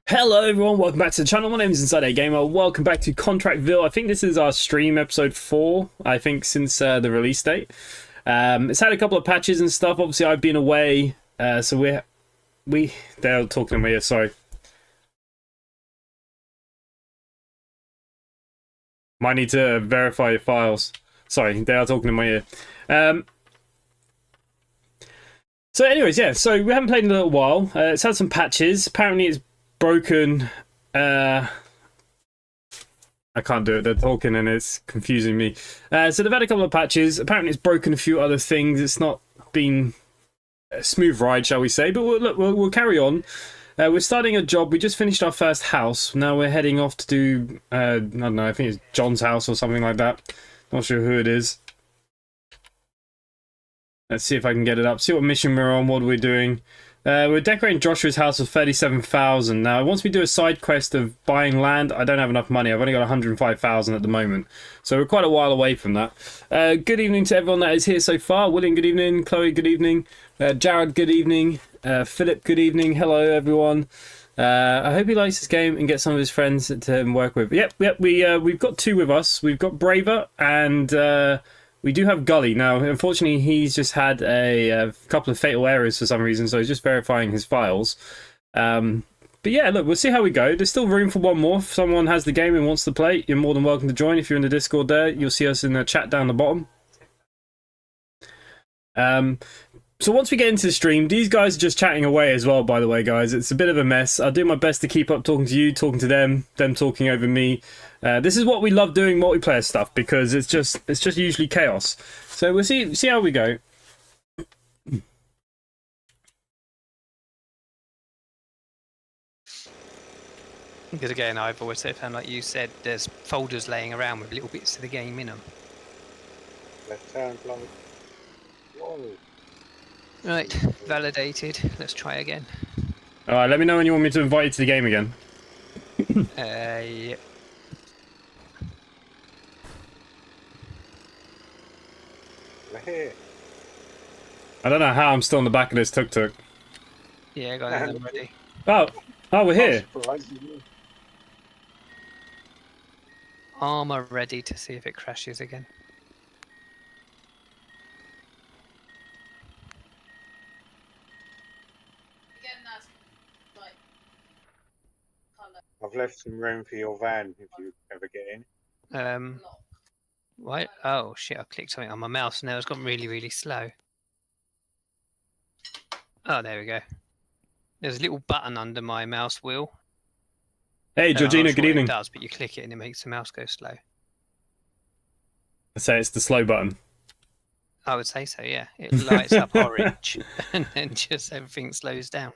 Hello everyone, welcome back to the channel. My name is InsideAgameR. Welcome back to ContractVille. I think this is our stream episode 4, I think, since the release date. It's had a couple of patches and stuff. Obviously, I've been away, so they're talking to me here, sorry. Might need to verify your files. Sorry, they are talking in my ear. So anyways, yeah, so we haven't played in a little while. It's had some patches. Apparently it's broken. I can't do it. They're talking and it's confusing me. So they've had a couple of patches. Apparently it's broken a few other things. It's not been a smooth ride, shall we say. But we'll carry on. We're starting a job. We just finished our first house. Now we're heading off to do, I don't know, I think it's John's house or something like that. Not sure who it is. Let's see if I can get it up. See what mission we're on. What are we doing? We're decorating Joshua's house for 37,000. Now, once we do a side quest of buying land, I don't have enough money. I've only got 105,000 at the moment. So we're quite a while away from that. Good evening to everyone that is here so far. William, good evening. Chloe, good evening. Jared, good evening. Philip, good evening. Hello, everyone. I hope he likes this game and gets some of his friends to work with. Yep. We've got two with us. We've got Braver and... we do have Gully. Now, unfortunately, he's just had a couple of fatal errors for some reason, so he's just verifying his files. But yeah, look, we'll see how we go. There's still room for one more. If someone has the game and wants to play, you're more than welcome to join. If you're in the Discord there, you'll see us in the chat down the bottom. So once we get into the stream, these guys are just chatting away as well, by the way, guys. It's a bit of a mess. I'll do my best to keep up talking to you, talking to them talking over me. This is what we love doing multiplayer stuff because it's just usually chaos. So we'll see how we go. Because again, I've always found, like you said, there's folders laying around with little bits of the game in them. Left hand blow. Whoa. Right, validated. Let's try again. Alright, let me know when you want me to invite you to the game again. Yep. We're here. I don't know how I'm still on the back of this tuk-tuk. Yeah, I got them ready. Oh, we're here. Armor ready to see if it crashes again. I've left some room for your van if you ever get in. What? Oh shit! I clicked something on my mouse and now it's gone really, really slow. Oh, there we go. There's a little button under my mouse wheel. Hey, Georgina, good evening. It does, but you click it and it makes the mouse go slow. I'd say it's the slow button. I would say so, yeah. It lights up orange and then just everything slows down.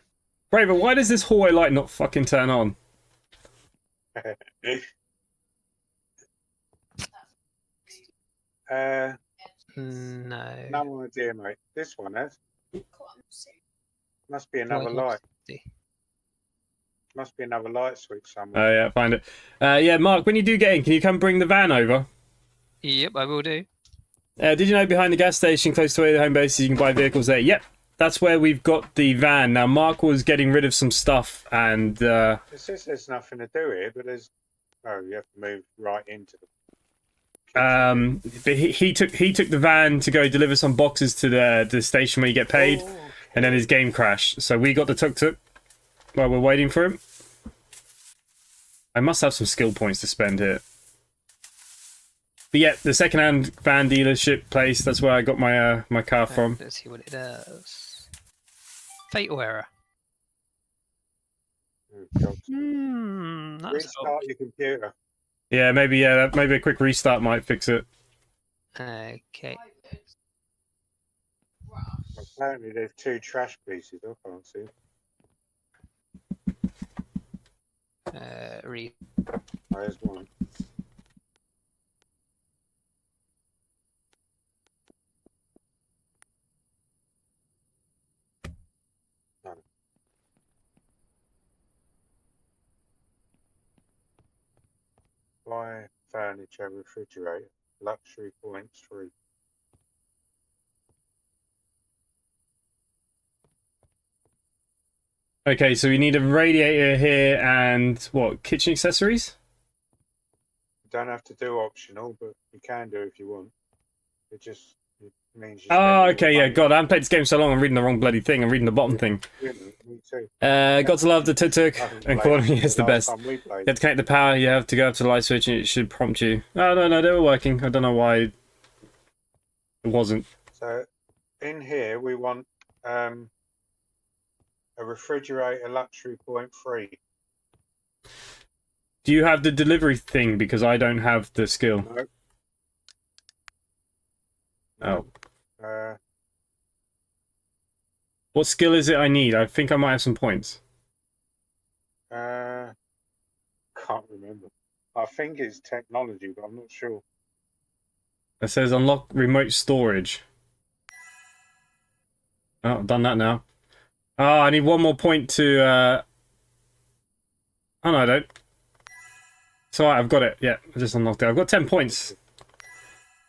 Braver, why does this hallway light not fucking turn on? No. No idea, mate. This one has. Must be another light. Must be another light switch somewhere. Oh yeah, find it. Yeah, Mark, when you do get in, can you come bring the van over? Yep, I will do. Did you know behind the gas station close to where the home base is, you can buy vehicles there? Yep, that's where we've got the van. Now, Mark was getting rid of some stuff and... It says there's nothing to do here, but there's... Oh, you have to move right into the... But he took the van to go deliver some boxes to the station where you get paid, okay. And then his game crashed. So we got the tuk-tuk while we're waiting for him. I must have some skill points to spend here. But yeah, the second-hand van dealership place, that's where I got my my car from. Let's see what it does. Fatal error. Restart your computer. Yeah, maybe a quick restart might fix it. Okay. Apparently there's 2 trash pieces. I can't see. There's one. No. Buy furniture, refrigerator, luxury points 3. Okay, so we need a radiator here and what? Kitchen accessories? You don't have to do optional, but you can do if you want. It means you're Oh, spending okay, more yeah. money. God, I haven't played this game so long. I'm reading the wrong bloody thing. I'm reading the bottom thing. Yeah, me too. Got to love the tuk-tuk. I haven't And played quality it is the last best. time we You played. have to connect the power. You have to go up to the light switch, and it should prompt you. Oh no, they were working. I don't know why it wasn't. So in here we want a refrigerator luxury point free. Do you have the delivery thing? Because I don't have the skill. No. Oh. Uh, What skill is it I need? I think I might have some points. can't remember. I think it's technology, but I'm not sure. It says unlock remote storage. Oh, I've done that now. Oh, I need one more point to... Oh, no, I don't. It's alright, I've got it. Yeah, I just unlocked it. I've got 10 points.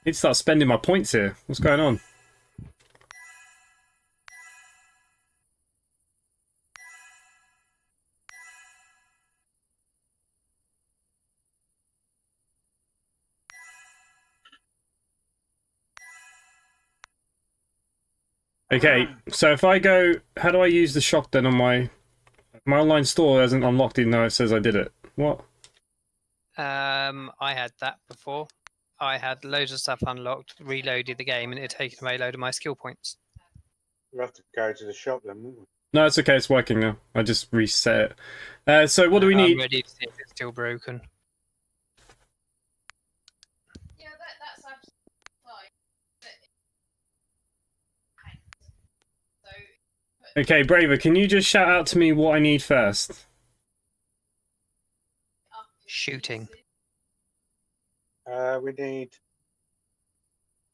Need to start spending my points here. What's going on? Okay, so if I go... How do I use the shop then on my... My online store hasn't unlocked even though it says I did it. What? I had that before. I had loads of stuff unlocked, reloaded the game, and it had taken away a load of my skill points. We'll have to go to the shop then, won't we? No, it's okay, it's working now. I just reset it. So what do we need? I'm ready to see if it's still broken. Yeah, that's absolutely fine. So, Okay, Braver, can you just shout out to me what I need first? Shooting. We need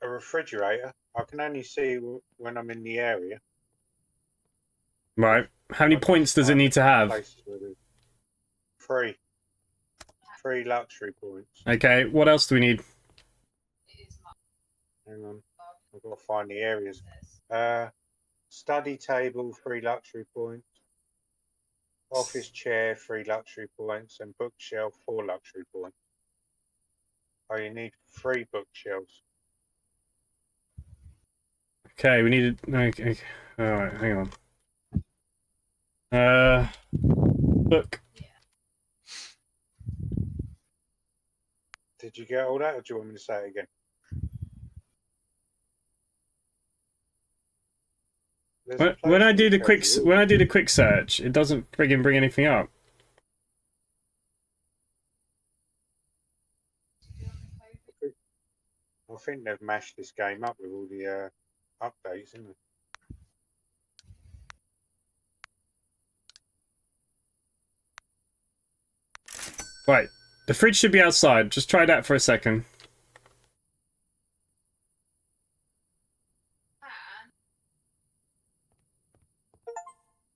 a refrigerator. I can only see when I'm in the area. Right. How many points does it need to have? Places where there's Three luxury points. Okay, what else do we need? Hang on. I've got to find the areas. Study table, 3 luxury points. Office chair, 3 luxury points. And bookshelf, 4 luxury points. Oh, you need 3 bookshelves. Okay, we need... Okay. Alright, hang on. Book. Did you get all that, or do you want me to say it again? When I do the quick search, it doesn't friggin' bring anything up. I think they've mashed this game up with all the updates, isn't it? Right, the fridge should be outside. Just try that for a second.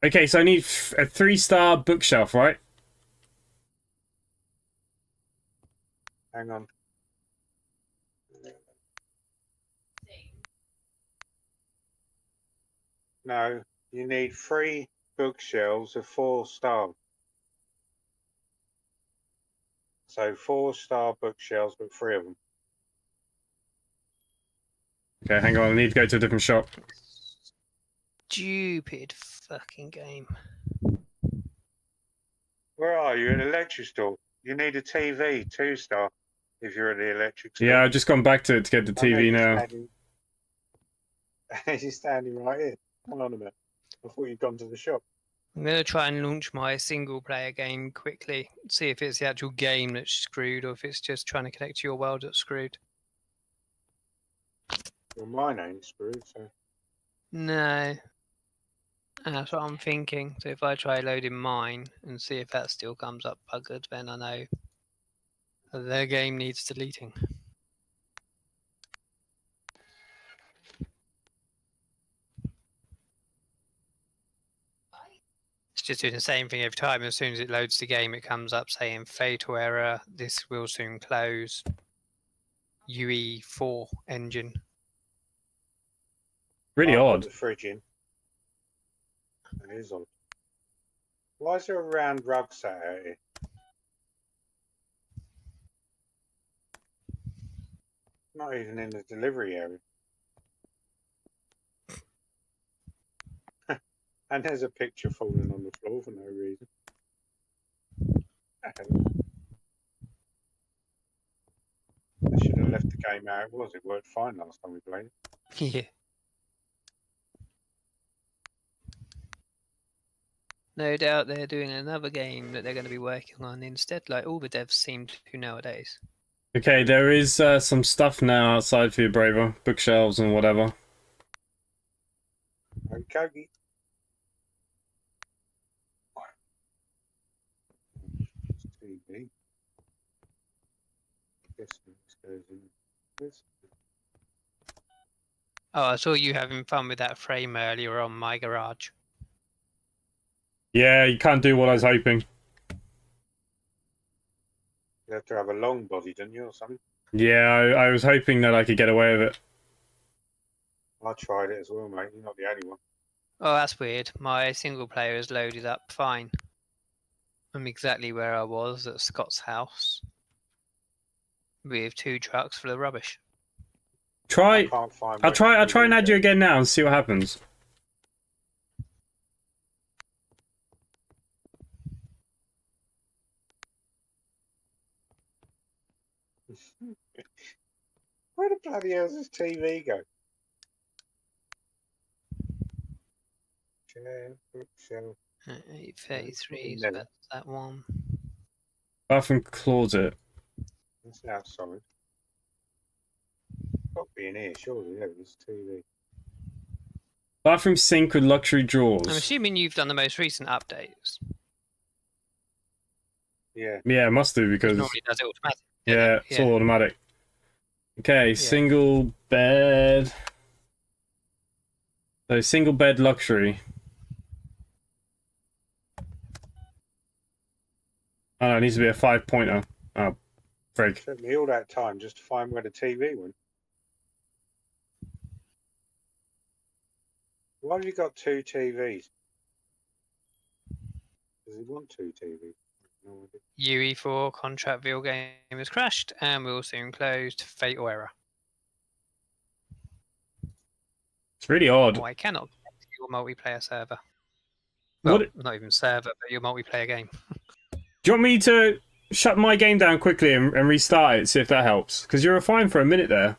Okay, so I need a 3-star bookshelf, right? Hang on. No, you need 3 bookshelves of 4 star. So 4-star bookshelves, but 3 of them. Okay, hang on. I need to go to a different shop. Stupid fucking game. Where are you? At the electric store. You need a TV, 2-star, if you're at the electric store. Yeah, I've just gone back to it to get the TV now. You're standing right here. Hold on a minute. I thought you'd gone to the shop. I'm going to try and launch my single player game quickly. See if it's the actual game that's screwed or if it's just trying to connect to your world that's screwed. Well, mine ain't screwed, so. No. That's what I'm thinking. So if I try loading mine and see if that still comes up buggered, then I know the game needs deleting. It's just doing the same thing every time. As soon as it loads the game, it comes up saying fatal error. This will soon close. UE4 engine. Really I'll odd. put the fridge in. It is odd. Why is there a round rug sat out here? Not even in the delivery area. And there's a picture falling on the floor for no reason. I should have left the game how it was. It worked fine last time we played it. Yeah. No doubt they're doing another game that they're going to be working on instead, like all the devs seem to nowadays. Okay, there is some stuff now outside for you, Braver. Bookshelves and whatever. Okay. TV. Guess this goes in this. Oh, I saw you having fun with that frame earlier on my garage. Yeah, you can't do what I was hoping. You have to have a long body, don't you, or something? Yeah, I was hoping that I could get away with it. I tried it as well, mate. You're not the only one. Oh, that's weird. My single player is loaded up fine. I'm exactly where I was at Scott's house with 2 trucks full of rubbish. Try. Can't find I'll try TV and add you again now and see what happens. Where the bloody hell does this TV go? Chair, bookshelf. 833, so Never. that's that one. Bathroom closet. That's outside. Got to be in here, surely. Yeah, there's TV. Bathroom sink with luxury I'm drawers. assuming you've done the most recent updates. Yeah. Yeah, it must do It because normally does it automatically. yeah, it's all automatic. Okay, single bed. So single bed luxury. Oh, it needs to be a 5-pointer. Oh, frig. Took me all that time just to find where the TV went. Why have you got 2 TVs? Does he want 2 TVs? No idea. UE4 ContractVille game has crashed and will soon closed. Fatal error. It's really odd. Oh, I cannot connect to your multiplayer server. Well, What? not even server, but your multiplayer game. Do you want me to shut my game down quickly and restart it, see if that helps? Because you were fine for a minute there.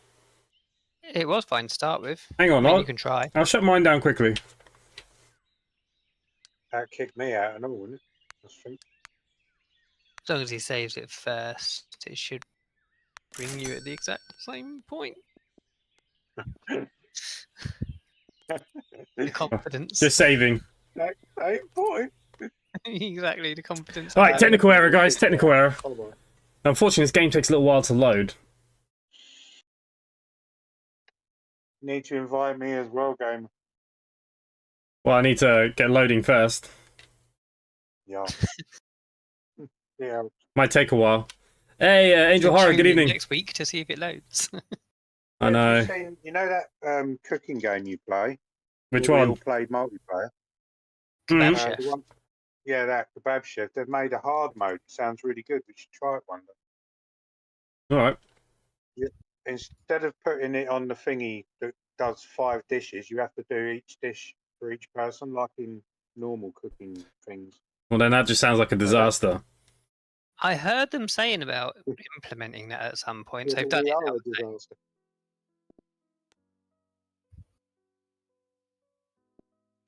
It was fine to start with. Hang on, I mean, you can try. I'll shut mine down quickly. That kicked me out and all, wouldn't it? I think. As long as he saves it first, it should bring you at the exact same point. The confidence. Just saving. Same point. Exactly, the confidence. Alright, technical error, guys. Technical error. Hold on. Unfortunately, this game takes a little while to load. Need to invite me as well, game. Well, I need to get loading first. Yeah. Yeah. Might take a while. Hey, Angel Tune Horror, good in evening. Next week to see if it loads. I know. You know that cooking game you play? Which We one? all played multiplayer. Kebab Mhm. Chef. The one- yeah, that Kebab Chef. They've made a hard mode. Sounds really good. We should try it one day. Alright. Instead of putting it on the thingy that does 5 dishes, you have to do each dish for each person, like in normal cooking things. Well, then that just sounds like a disaster. I heard them saying about implementing that at some point. So they've done We it. are haven't a they? disaster.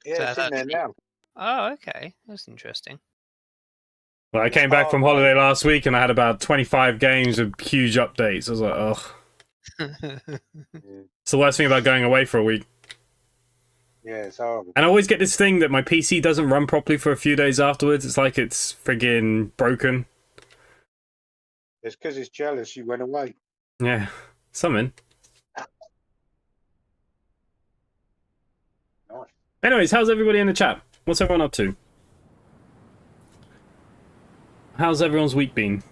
Yeah, So it's that's in there actually- now. Oh, okay. That's interesting. Well, I came back from holiday last week and I had about 25 games of huge updates. I was like, ugh. It's the worst thing about going away for a week. Yeah, it's horrible. And I always get this thing that my PC doesn't run properly for a few days afterwards. It's like it's friggin' broken. It's because it's jealous you went away. Yeah, something. Nice. Anyways, how's everybody in the chat? What's everyone up to? How's everyone's week been?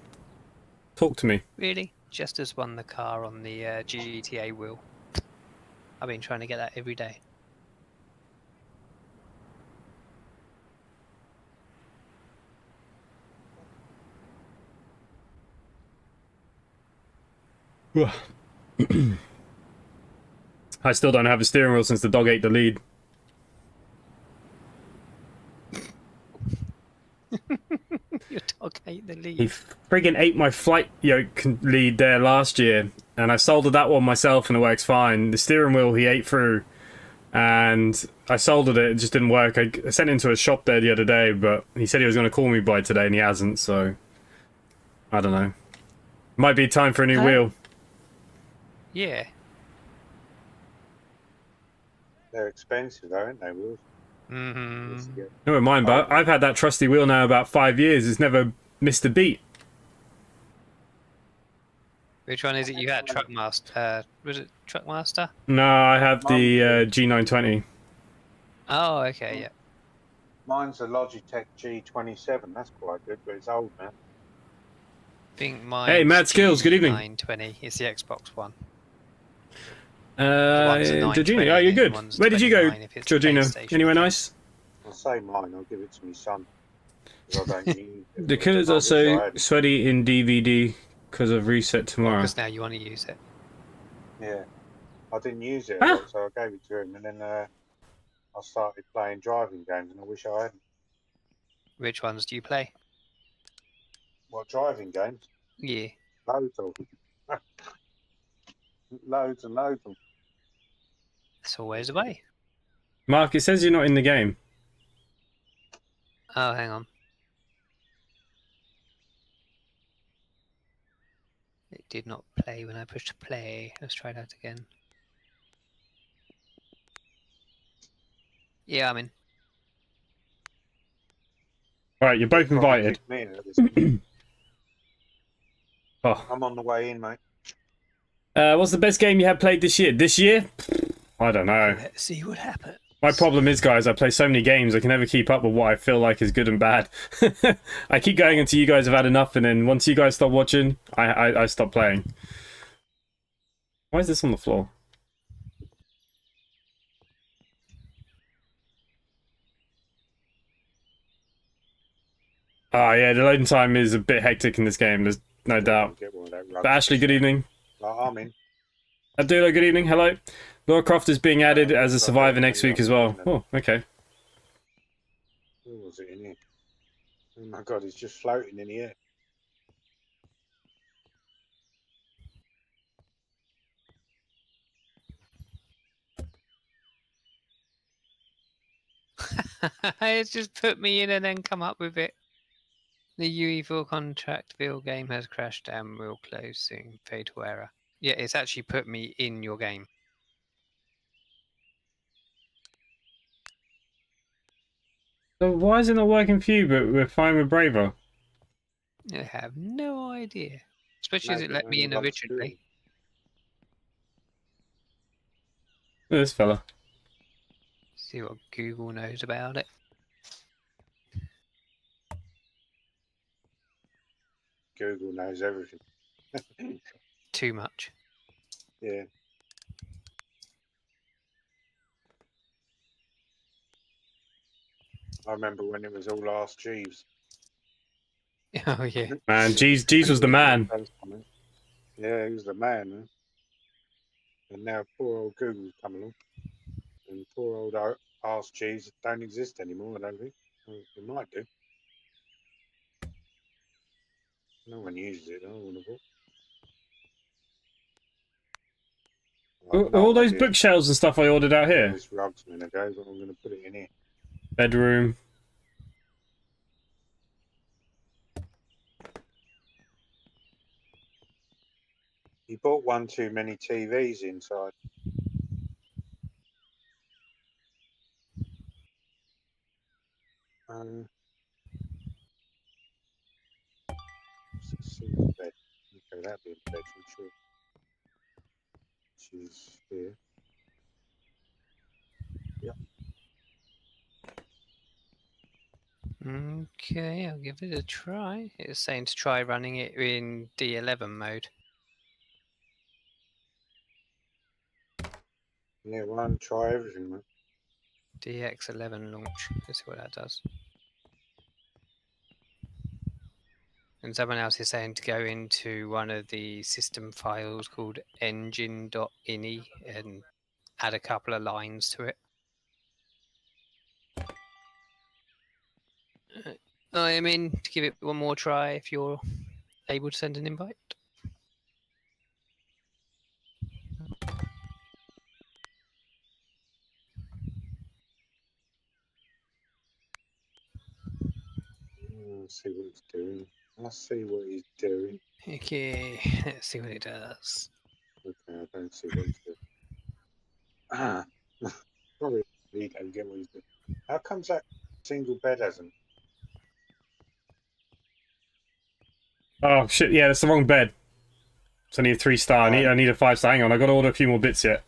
Talk to me. Really? Just as won the car on the GTA wheel. I've been trying to get that every day. I still don't have a steering wheel since the dog ate the lead. Your dog ate the He lead. friggin' ate my flight yoke lead there last year, and I soldered that one myself and it works fine. The steering wheel he ate through, and I soldered it, it just didn't work. I sent it into a shop there the other day, but he said he was going to call me by today and he hasn't, so I don't know. Might be time for a new wheel. Yeah. They're expensive, though, aren't they, wheels? Mm-hmm. Never mind, but I've had that trusty wheel now about 5 years. It's never missed a beat. Which one is it you had? Truckmaster? Was it Truckmaster? No, I have the G920. Oh, okay, yeah. Mine's a Logitech G27. That's quite good, but it's old now. I think mine. Hey, Mad Skills, good evening. 920. It's the Xbox One. one's a 920 Georgina, oh, you're and good. one's Where did you go, 29 if it's Georgina? PlayStation. Anywhere nice? I'll say mine. I'll give it to my son. 'Cause I don't use it. The killer's I wish I also had it. sweaty in DVD because of reset tomorrow. Because now you want to use it. Yeah. I didn't use it, Huh? so I gave it to him, and then I started playing driving games, and I wish I hadn't. Which ones do you play? What, driving games? Yeah. Loads of them. Loads and loads of them. It's always the way. Mark, it says you're not in the game. Oh, hang on. It did not play when I pushed play. Let's try that again. Yeah, I'm in. Alright, you're both Probably invited. kicked me in at this point. Oh. I'm on the way in, mate. What's the best game you have played this year? This year? I don't know. Let's see what happens. My problem is, guys, I play so many games, I can never keep up with what I feel like is good and bad. I keep going until you guys have had enough, and then once you guys stop watching, I stop playing. Why is this on the floor? Oh, yeah, the loading time is a bit hectic in this game, there's no doubt. Get one of that But rubbish. Ashley, good evening. I'm in. Abdullah, good evening. Hello. Laura Croft is being added as a survivor next week as well. Oh, okay. Who was it in here? Oh my god, it's just floating in the air. It's just put me in and then come up with it. The UE4 ContractVille game has crashed and will close soon. Fatal error. Yeah, it's actually put me in your game. So why is it not working for you, but we're fine with Braver? I have no idea. Especially as it Maybe let me in only originally. Look at this fella. See what Google knows about it. Google knows everything. Too much. Yeah. I remember when it was all Ask Jeeves. Oh yeah. Man, Jeeves was the man. Yeah, he was the man, man. And now poor old Google's come along. And poor old Ask Jeeves don't exist anymore, I don't think. Well, it might do. No one uses it, I wouldn't have thought. All those bookshelves and stuff I ordered out here. This rug's a minute ago, but I'm going to put it in here. Bedroom. He bought one too many TVs inside. It's a single bed. Okay, that'd be a bedroom, sure. She's here. Yep. Okay, I'll give it a try. It's saying to try running it in D11 mode. Yeah, run, try everything, man. DX11 launch. Let's see what that does. And someone else is saying to go into one of the system files called engine.ini and add a couple of lines to it. I am in to give it one more try if you're able to send an invite. See what he's doing. I see what he's doing. Okay, let's see what it does. Okay, I don't see what he's doing. Ah, probably he don't get what he's doing. How comes that single bed hasn't? Oh shit! Yeah, that's the wrong bed. So I need a 3-star. I need a 5-star. Hang on, I got to order a few more bits yet.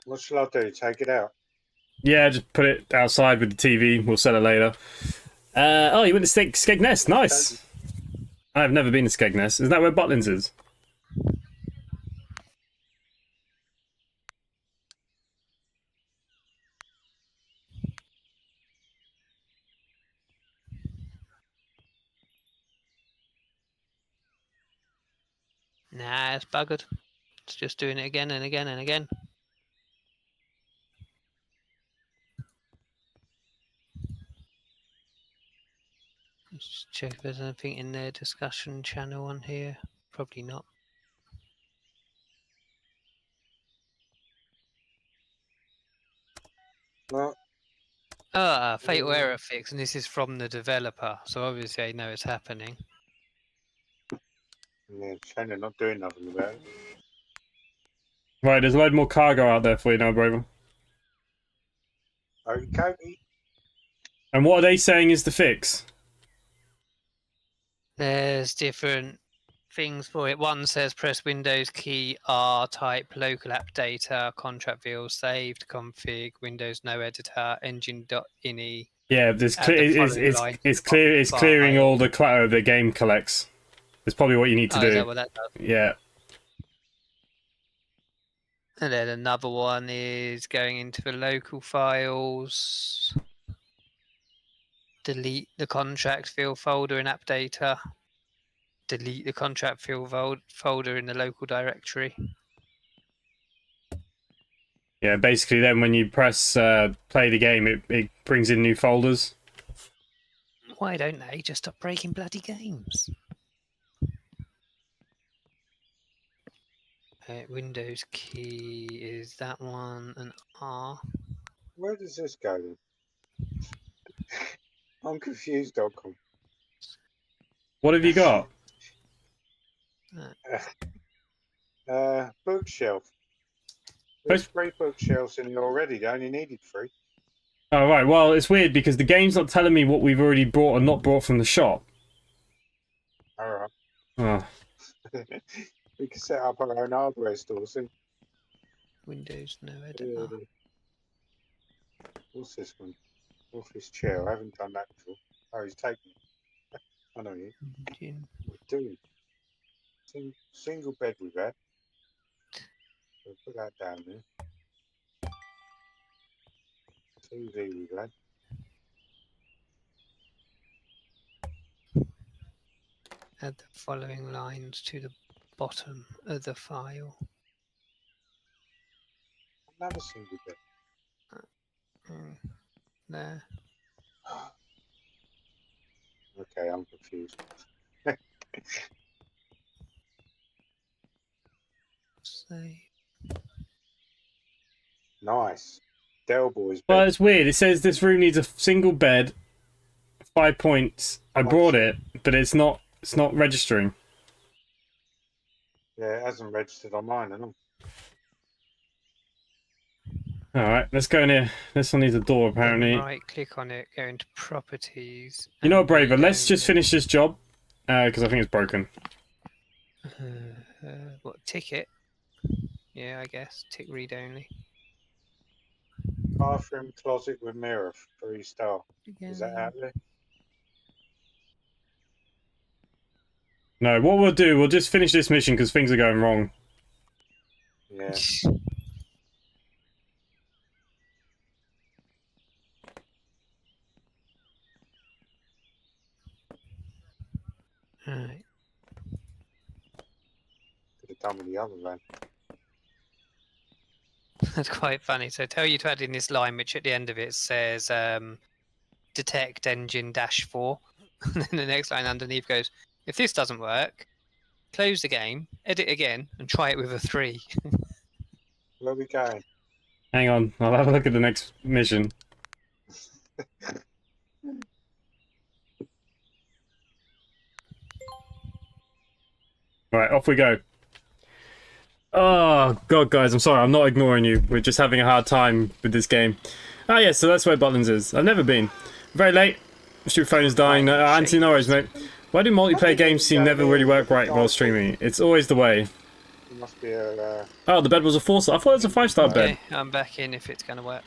What shall I do? Take it out? Yeah, just put it outside with the TV. We'll sell it later. Oh, you went to Skegness. Nice. I've never been to Skegness. Isn't that where Butlins is? Nah, it's buggered. It's just doing it again and again and again. Let's just check if there's anything in their discussion channel on here. Probably not. Well, Fatal error fix, and this is from the developer, so obviously I know it's happening. yeah, shame they're not doing nothing about it. Right, there's a load more cargo out there for you now, Braver. Okay. And what are they saying is the fix? There's different things for it. One says press Windows key R, type local app data, ContractVille, saved, config, Windows no editor, engine.ini. Yeah, It's clearing all the clutter the game collects. That's probably what you need to do. Is that what that does? Yeah. And then another one is going into the local files, delete the ContractVille folder in app data, delete the ContractVille folder in the local directory. Yeah, basically then when you press play the game, it brings in new folders. Why don't they just stop breaking bloody games? Windows key is that one, and R. Where does this go then? I'm confused, Dogcom. What have you got? Bookshelf. There's 3 bookshelves in here already. They only needed 3. Oh, right. Well, it's weird because the game's not telling me what we've already brought or not brought from the shop. Alright. Oh. We can set up our own hardware store soon. Windows no editor. What's this one? Office chair. I haven't done that before. Oh, he's taking it. I know you. What we're doing. Single bed we've had. So put that down there. TV we've had. Add the following lines to the bottom of the file. Another single bed. There. Okay, I'm confused. Save. Nice. Del Boy's bed. Well, it's weird. It says this room needs a single bed, 5 points. I brought it, but it's not registering. Yeah, it hasn't registered on mine, I know. Alright, let's go in here. This one needs a door, apparently. Right click on it, go into properties. You know what, and Braver? read Let's just only. finish this job, because I think it's broken. What, ticket? Yeah, I guess. Tick read only. Bathroom closet with mirror, 3-star. Is that Again. out there? No, what we'll do, we'll just finish this mission because things are going wrong. Yeah. Right. Could have done with the other van. That's quite funny. So tell you to add in this line, which at the end of it says detect engine -4. And then the next line underneath goes, if this doesn't work, close the game, edit again, and try it with a 3. Where are we going? Hang on, I'll have a look at the next mission. Right, off we go. Oh, God, guys, I'm sorry. I'm not ignoring you. We're just having a hard time with this game. Ah, yeah, so that's where Butlins is. I've never been. Very late. Your phone is dying. Anthony, no worries, mate. Why do multiplayer games seem never really work right while streaming? It's always the way. It must be a... Oh, the bed was a 4-star. I thought it was a 5-star bed. Okay, I'm back in if it's going to work.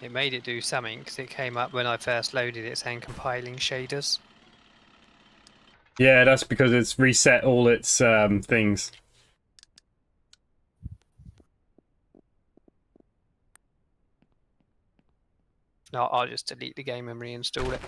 It made it do something because it came up when I first loaded it saying compiling shaders. Yeah, that's because it's reset all its things. No, I'll just delete the game and reinstall it.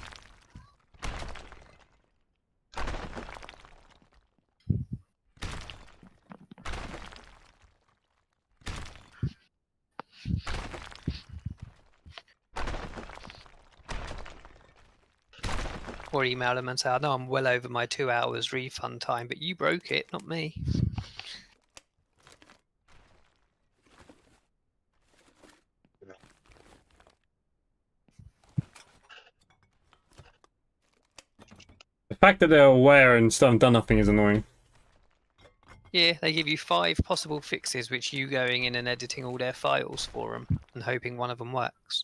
Or email them and say, I know I'm well over my 2 hours refund time, but you broke it, not me. The fact that they're aware and still haven't done nothing is annoying. Yeah, they give you 5 possible fixes, which you going in and editing all their files for them and hoping one of them works.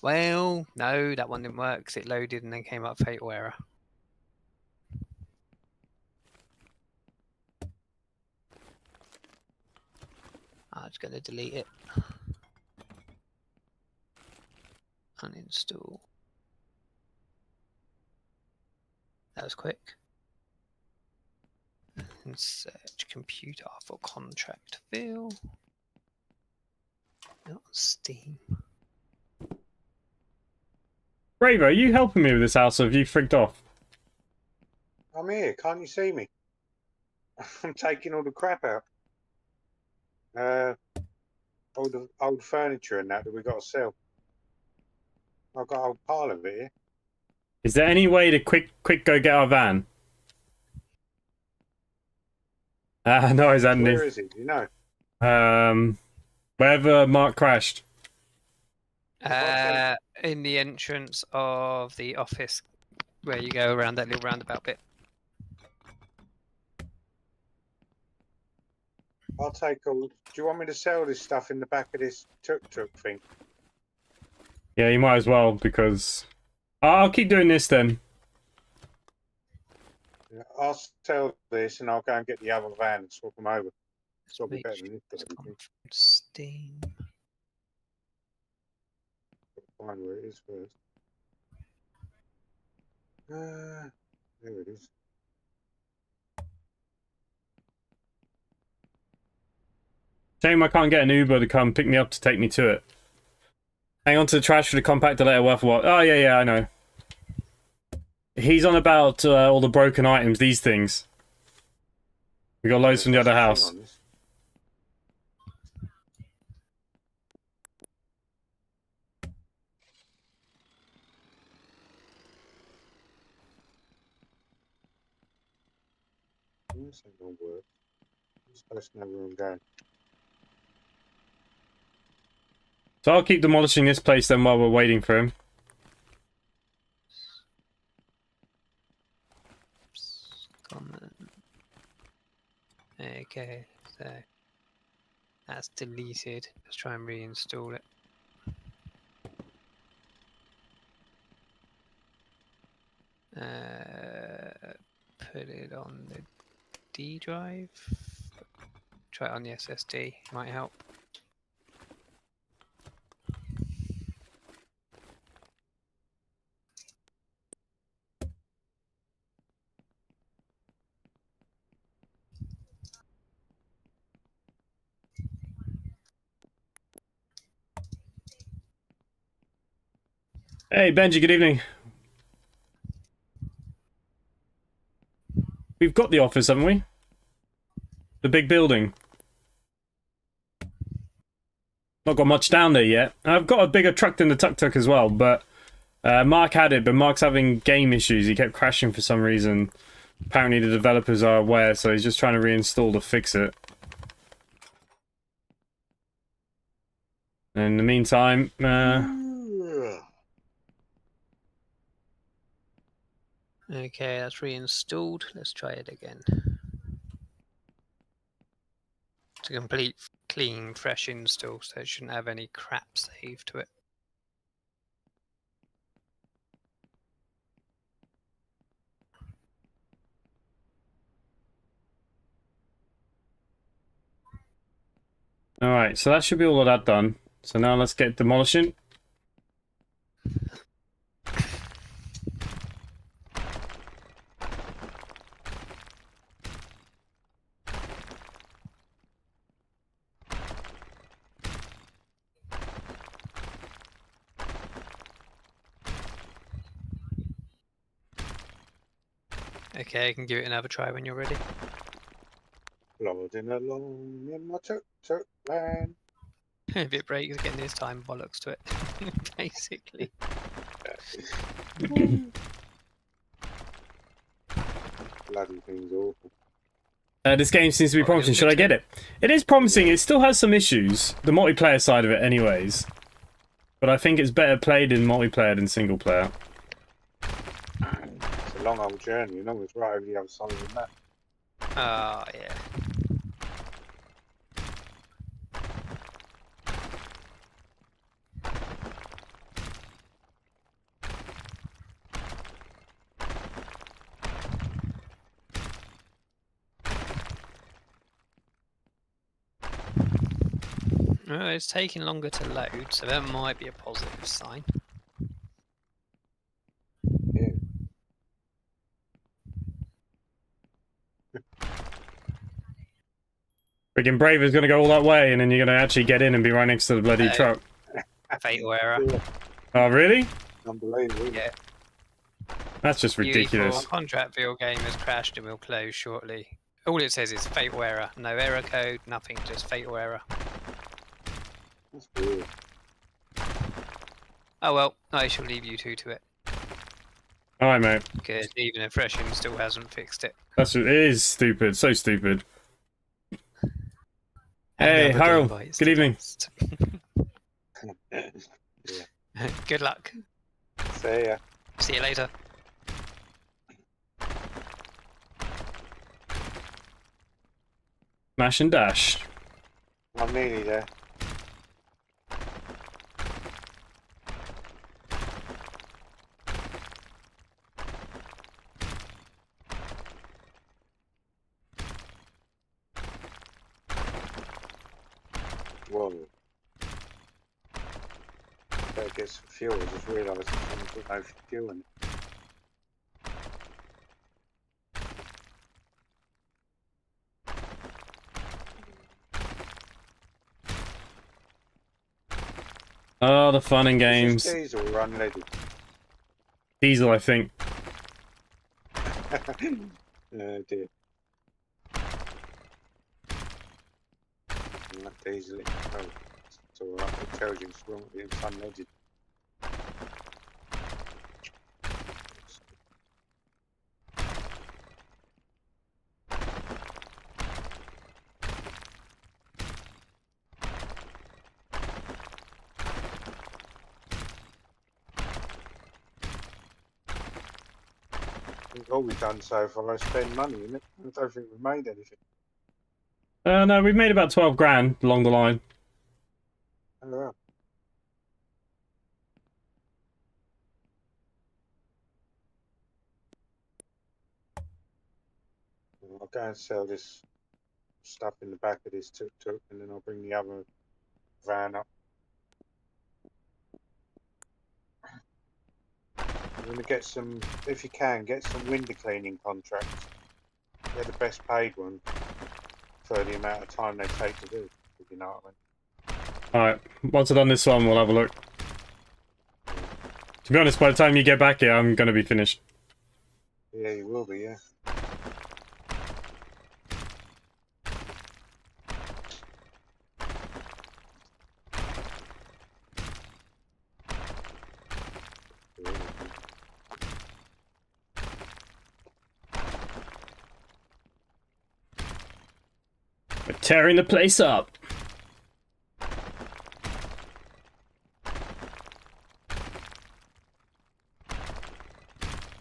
Well, no, that one didn't work because it loaded and then came up fatal error. I'm just going to delete it. Uninstall. That was quick. And search computer for ContractVille. Not Steam. Bravo, are you helping me with this house or have you frigged off? I'm here, can't you see me? I'm taking all the crap out. All the old furniture and that we got to sell. I've got a whole pile of it here. Is there any way to quick go get our van? No, is Andy. Where is it? Do you know? Wherever Mark crashed. In the entrance of the office where you go around that little roundabout bit. I'll take all. Do you want me to sell this stuff in the back of this tuk-tuk thing? Yeah, you might as well because I'll keep doing this then. Yeah, I'll sell this and I'll go and get the other van and swap them over. It's got to be better than this. Steam. Find where it is first. There it is. Shame I can't get an Uber to come pick me up to take me to it. Hang on to the trash for the compactor later worth a while. Oh, yeah, I know. He's on about all the broken items, these things. We got loads from the other house. This ain't gonna work. I'm supposed to know where I'm going. So I'll keep demolishing this place then while we're waiting for him. Okay, so that's deleted. Let's try and reinstall it. Put it on the D drive. Try it on the SSD, might help. Hey, Benji, good evening. We've got the office, haven't we? The big building. Not got much down there yet. I've got a bigger truck than the tuk-tuk as well, but Mark had it, but Mark's having game issues. He kept crashing for some reason. Apparently the developers are aware, so he's just trying to reinstall to fix it. In the meantime, Okay, that's reinstalled. Let's try it again. It's a complete, clean, fresh install, so it shouldn't have any crap saved to it. alright, so that should be all of that done. So now let's get demolishing. Okay, I can give it another try when you're ready. Plodding along in my tuk-tuk land. If it breaks again this time, bollocks to it. Basically. Bloody thing's awful. This game seems to be promising. Should I get it? It is promising. It still has some issues. The multiplayer side of it anyways. But I think it's better played in multiplayer than single player. It's a long old journey, you know, it's right over the other side of the map. Oh, yeah. Well, it's taking longer to load, so that might be a positive sign. Yeah. Freaking Brave is going to go all that way, and then you're going to actually get in and be right next to the bloody truck. Fatal error. Oh, really? Unbelievable. Yeah. That's just ridiculous. ContractVille game has crashed and will close shortly. All it says is fatal error. No error code, nothing, just fatal error. That's weird. Oh well, I shall leave you two to it. Alright, mate. Because even a fresh install hasn't fixed it. It is stupid. So stupid. Hey, Another Harold. game bites Good the evening. dust. Yeah. Good luck. See ya. See you later. Smash and dash. I'm nearly there. Whoa. Better get some fuel. I just realised I've got no fuel in it. Oh, the fun and games. Is this diesel or unleaded? Diesel, I think. Oh dear. That diesel. Oh, it's alright. It tells you it's wrong. It's unleaded. All we've done so far is spend money, isn't it? I don't think we've made anything. No, we've made about 12 grand along the line. Oh, well. I'll go and sell this stuff in the back of this tuk-tuk, and then I'll bring the other van up. I'm going to get some, if you can, get some window cleaning contracts. They're the best paid one for the amount of time they take to do, if you know what I mean. Alright, once I've done this one, we'll have a look. To be honest, by the time you get back here, I'm gonna be finished. Yeah, you will be, yeah. We're tearing the place up.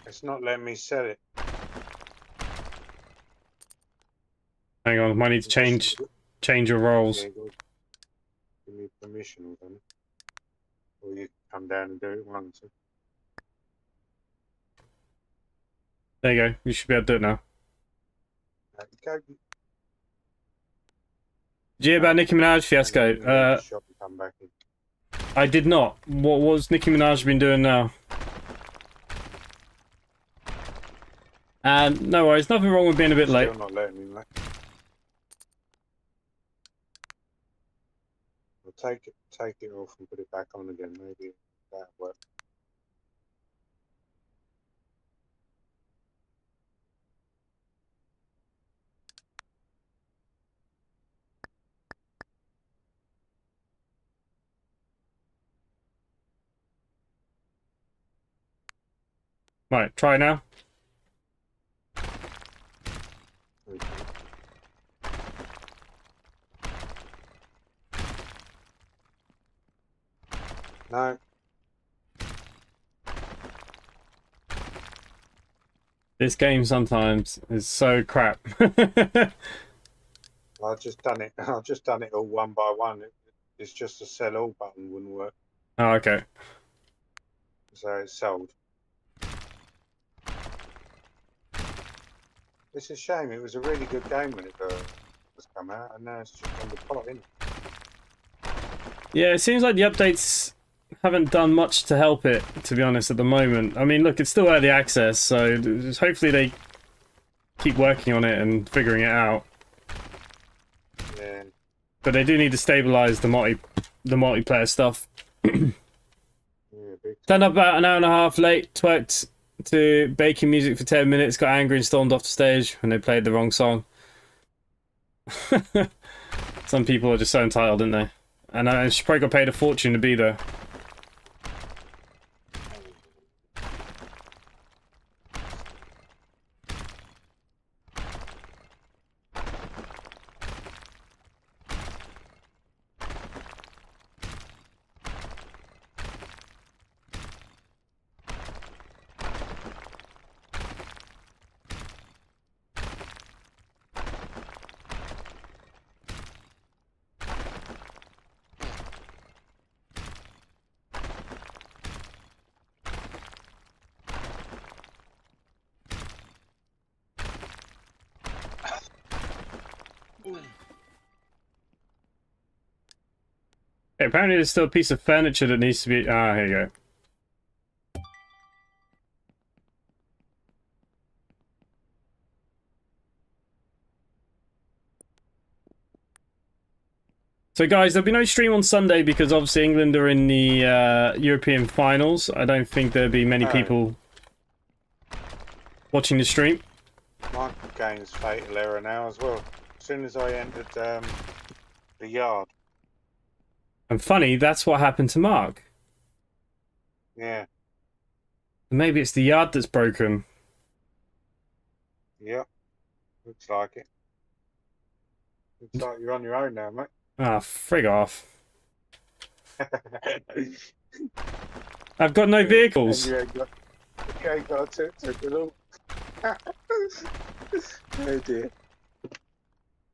It's not letting me set it. Hang on, might need to change your roles. Yeah, give me permission or something. Or you come down and do it once. There you go. You should be able to do it now. Go. Did you hear about Nicki Minaj fiasco? Shop and come back in. I did not. What's Nicki Minaj been doing now? And no worries, nothing wrong with being a bit late. Still not letting me, mate. I'll take it off and put it back on again. Maybe that'll work. Right, try now. Okay. No. This game sometimes is so crap. I've just done it. I've just done it all one by one. It's just a sell all button wouldn't work, Oh, okay. so it's sold. It's a shame. It was a really good game when it first come out, and now it's just on the pot, isn't it? Yeah, it seems like the updates haven't done much to help it, to be honest, at the moment. I mean, look, it's still early access, so just hopefully they keep working on it and figuring it out. Yeah. But they do need to stabilize the multiplayer stuff. Yeah, big. Stand up about an hour and a half late, twerked to baking music for 10 minutes, got angry and stormed off the stage when they played the wrong song. Some people are just so entitled, aren't they? And she probably got paid a fortune to be there. Okay, apparently there's still a piece of furniture that needs to be... Ah, here you go. So guys, there'll be no stream on Sunday because obviously England are in the European finals. I don't think there'll be many people watching the stream. My game's fatal error now as well. As soon as I entered the yard. And funny, that's what happened to Mark. Yeah. Maybe it's the yard that's broken. Yep. Looks like it. Looks like you're on your own now, mate. Ah, frig off. I've got no vehicles. And you ain't got a tuk-tuk at all. Oh dear.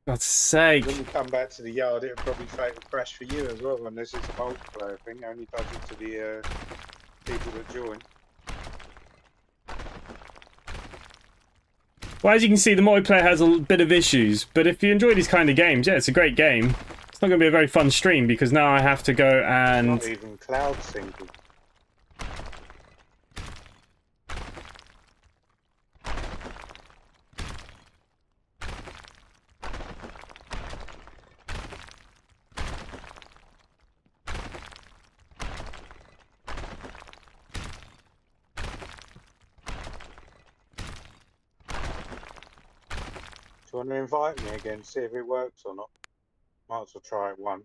God's sake. When you come back to the yard, it'll probably fatal crash for you as well, unless it's a multiplayer thing. It only does it to the people that join. Well, as you can see, the multiplayer has a bit of issues, but if you enjoy these kind of games, yeah, it's a great game. It's not going to be a very fun stream because now I have to go and... Not even cloud syncing. you want to invite me again, see if it works or not? Might as well try it once.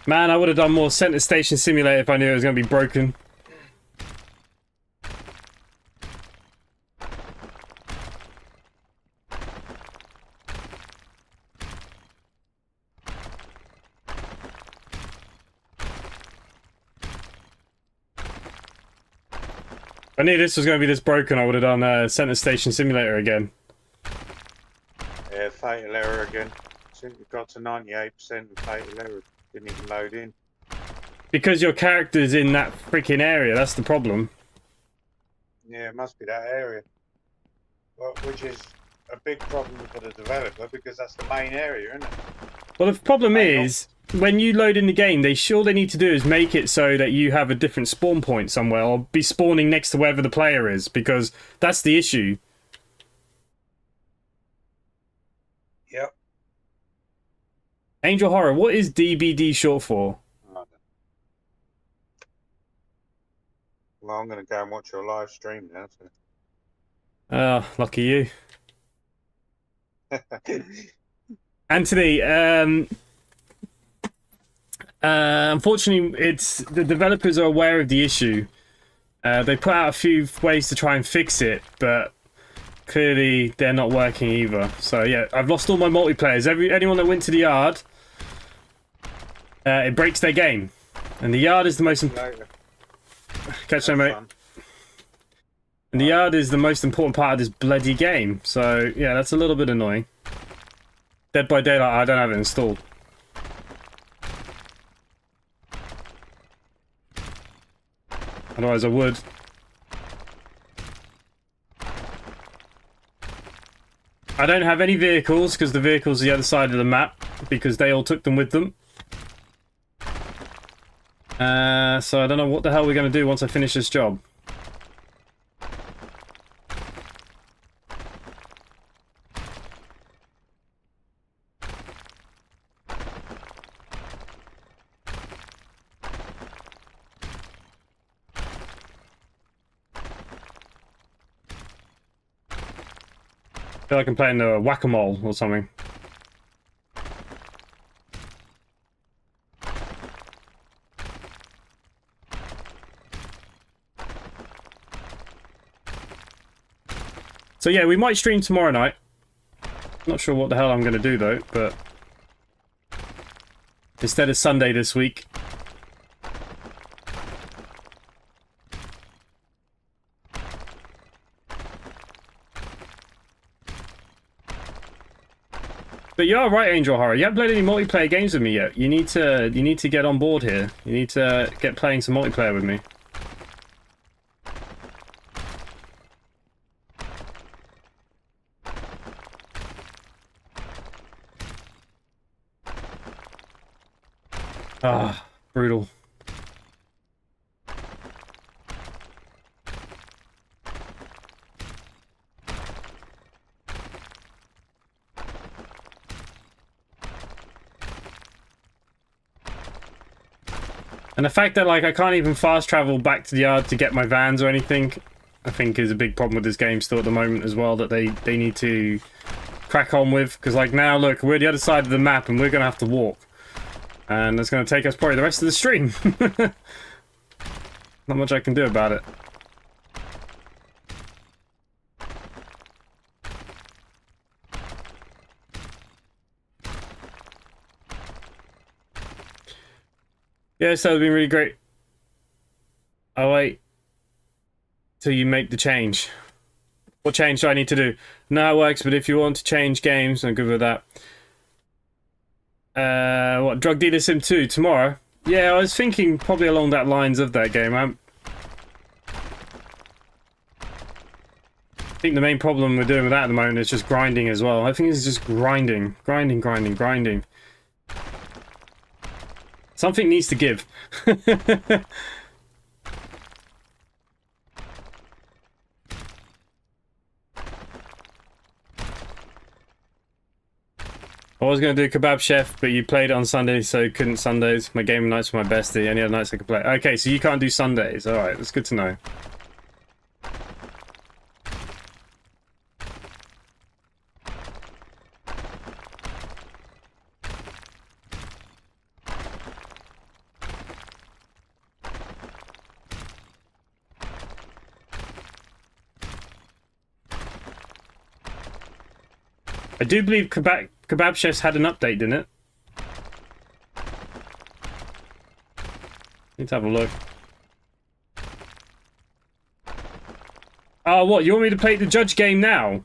Man, I would have done more Center Station Simulator if I knew it was going to be broken. If I knew this was going to be this broken, I would have done Center Station Simulator again. Yeah, fatal error again. Since we got to 98% and fatal error didn't even load in. Because your character's in that freaking area, that's the problem. Yeah, it must be that area. Well, which is a big problem for the developer because that's the main area, isn't it? Well, the problem is, when you load in the game, all they need to do is make it so that you have a different spawn point somewhere, or be spawning next to wherever the player is, because that's the issue. Yep. Angel Horror, what is DBD short for? Well, I'm going to go and watch your live stream now. So. Lucky you. Anthony, unfortunately, the developers are aware of the issue. They put out a few ways to try and fix it, but clearly they're not working either. So yeah, I've lost all my multiplayers. Anyone that went to the yard, it breaks their game, and the yard is the most important. Catch you, mate. Fun. And the yard is the most important part of this bloody game. So yeah, that's a little bit annoying. Dead by Daylight, I don't have it installed. Otherwise I would. I don't have any vehicles because the vehicles are the other side of the map because they all took them with them. So I don't know what the hell we're going to do once I finish this job. I feel like I'm playing whack-a-mole or something. So yeah, we might stream tomorrow night. Not sure what the hell I'm going to do though, but instead of Sunday this week. But you are right, Angel Horror. You haven't played any multiplayer games with me yet. You need to get on board here. You need to get playing some multiplayer with me. Ah, brutal. And the fact that, like, I can't even fast travel back to the yard to get my vans or anything, I think is a big problem with this game still at the moment as well, that they need to crack on with. Because, like, now, look, we're the other side of the map and we're going to have to walk. And that's going to take us probably the rest of the stream. Not much I can do about it. Yeah, so it's been really great. I'll wait till you make the change. What change do I need to do? No, it works, but if you want to change games, I'm good with that. What, Drug Dealer Sim 2 tomorrow? Yeah, I was thinking probably along that lines of that game. I think the main problem we're doing with that at the moment is just grinding as well. I think it's just grinding. Grinding. Something needs to give. I was going to do Kebab Chef, but you played it on Sunday, so couldn't Sundays. My game nights were my bestie. Any other nights I could play. Okay, so you can't do Sundays. Alright, that's good to know. I do believe Kebab Chef's had an update, didn't it? Need to have a look. Oh, what? You want me to play the judge game now?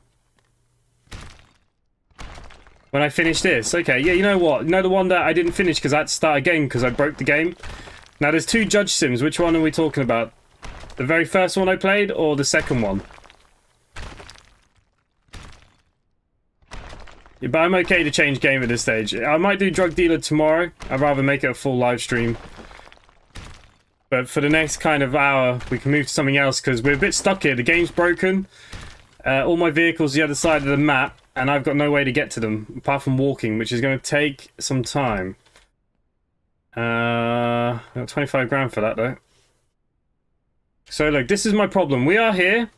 When I finish this? Okay, yeah, you know what? You know the one that I didn't finish because I had to start again because I broke the game? Now, there's 2 judge sims. Which one are we talking about? The very first one I played or the second one? Yeah, but I'm okay to change game at this stage. I might do Drug Dealer tomorrow. I'd rather make it a full live stream. But for the next kind of hour, we can move to something else because we're a bit stuck here. The game's broken. All my vehicles the other side of the map, and I've got no way to get to them apart from walking, which is going to take some time. I got 25 grand for that though. So look, this is my problem. We are here.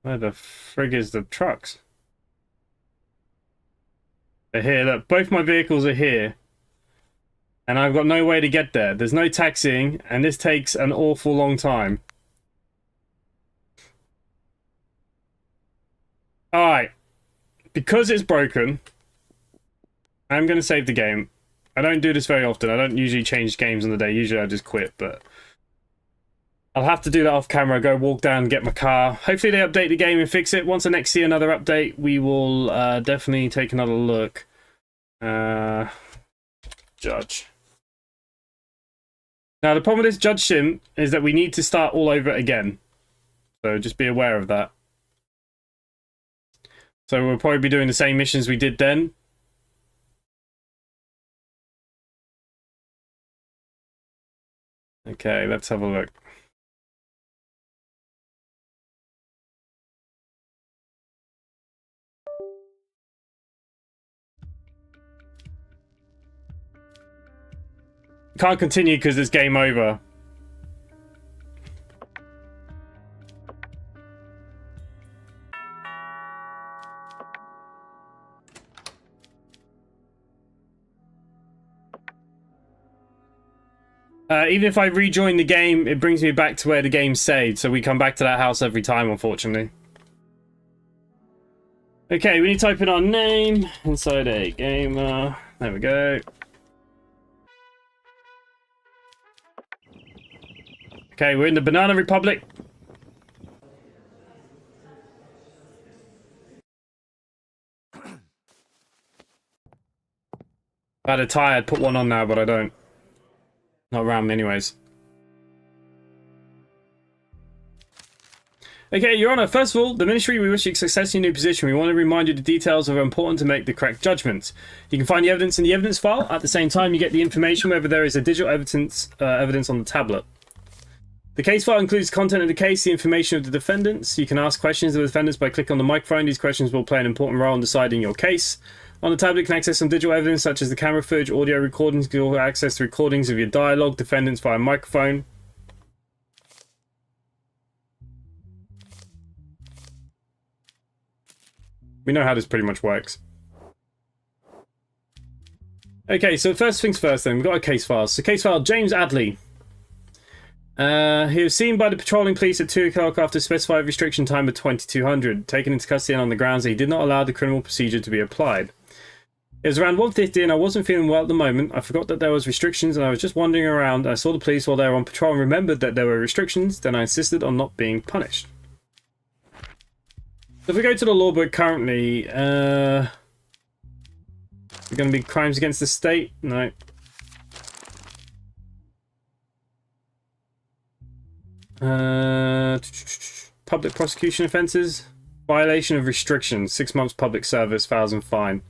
Where the frig is the trucks? They're here. Look, both my vehicles are here. And I've got no way to get there. There's no taxiing, and this takes an awful long time. Alright. Because it's broken, I'm going to save the game. I don't do this very often. I don't usually change games on the day. Usually I just quit, but I'll have to do that off camera. Go walk down and get my car. Hopefully they update the game and fix it. Once I next see another update, we will definitely take another look. Judge. Now, the problem with this judge sim is that we need to start all over again. So just be aware of that. So we'll probably be doing the same missions we did then. Okay, let's have a look. Can't continue because it's game over. Even if I rejoin the game, it brings me back to where the game saved, so we come back to that house every time, unfortunately. Okay, we need to type in our name, InsideAgameR. There we go. Okay, we're in the Banana Republic. I had a tie, I'd put one on now, but I don't. Not around me anyways. Okay, Your Honor, first of all, the Ministry, we wish you success in your new position. We want to remind you the details are important to make the correct judgments. You can find the evidence in the evidence file. At the same time, you get the information whether there is a digital evidence on the tablet. The case file includes content of the case, the information of the defendants. You can ask questions of the defendants by clicking on the microphone. These questions will play an important role in deciding your case. On the tablet, you can access some digital evidence such as the camera footage, audio recordings. You can also access the recordings of your dialogue, defendants via microphone. We know how this pretty much works. Okay, so first things first then, we've got a case file. So case file, James Adley. He was seen by the patrolling police at 2 o'clock after a specified restriction time of 2200, taken into custody on the grounds that he did not allow the criminal procedure to be applied. It was around 1:50 and I wasn't feeling well at the moment. I forgot that there was restrictions and I was just wandering around. I saw the police while they were on patrol and remembered that there were restrictions. Then I insisted on not being punished. So if we go to the law book currently, we're going to be crimes against the state? No. Public prosecution offences. Violation of restrictions. 6 months public service, 1,000 fine.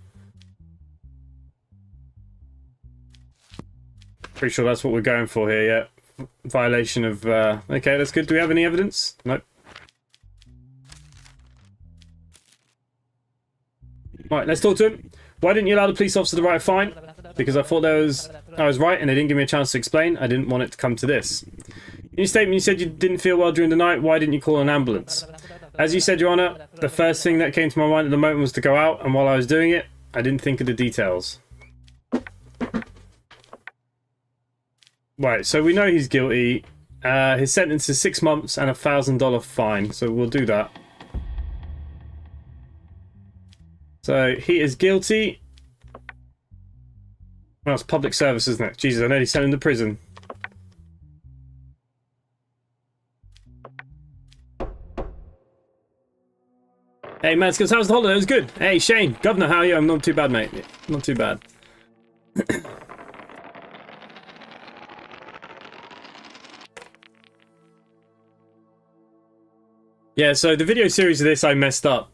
Pretty sure that's what we're going for here, yeah. Violation of... okay, that's good. Do we have any evidence? Nope. Right, let's talk to him. Why didn't you allow the police officer to write a fine? Because I thought I was right and they didn't give me a chance to explain. I didn't want it to come to this. In your statement, you said you didn't feel well during the night. Why didn't you call an ambulance? As you said, Your Honour, the first thing that came to my mind at the moment was to go out, and while I was doing it, I didn't think of the details. Right, so we know he's guilty. His sentence is 6 months and a $1,000 fine, so we'll do that. So he is guilty. Well, it's public service, isn't it? Jesus, I nearly sent him to prison. Hey, man, how's the holiday? It was good. Hey, Shane, Governor, how are you? I'm not too bad, mate. Not too bad. Yeah, so the video series of this, I messed up.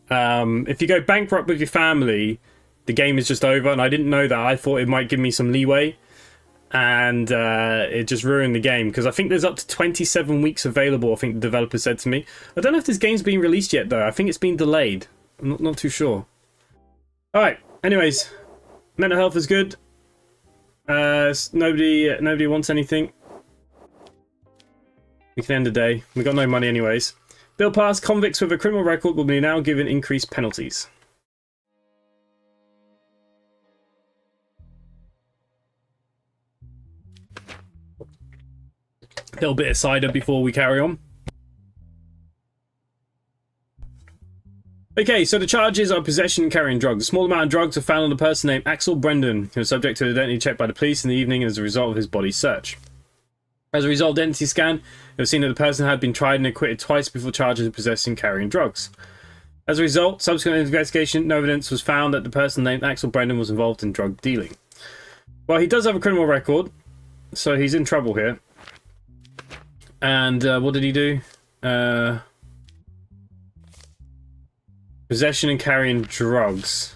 If you go bankrupt with your family, the game is just over, and I didn't know that. I thought it might give me some leeway, and it just ruined the game, because I think there's up to 27 weeks available, I think the developer said to me. I don't know if this game's been released yet, though. I think it's been delayed. I'm not too sure. Alright, anyways. Mental health is good. Nobody wants anything. We can end the day. We got no money anyways. Bill passed. Convicts with a criminal record will be now given increased penalties. A little bit of cider before we carry on. Okay, so the charges are possession and carrying drugs. A small amount of drugs were found on a person named Axel Brendan, who was subject to an identity check by the police in the evening as a result of his body search. As a result of the identity scan, it was seen that the person had been tried and acquitted twice before charges of possessing and carrying drugs. As a result, subsequent investigation, no evidence was found that the person named Axel Brendan was involved in drug dealing. Well, he does have a criminal record, so he's in trouble here. And what did he do? Possession and carrying drugs.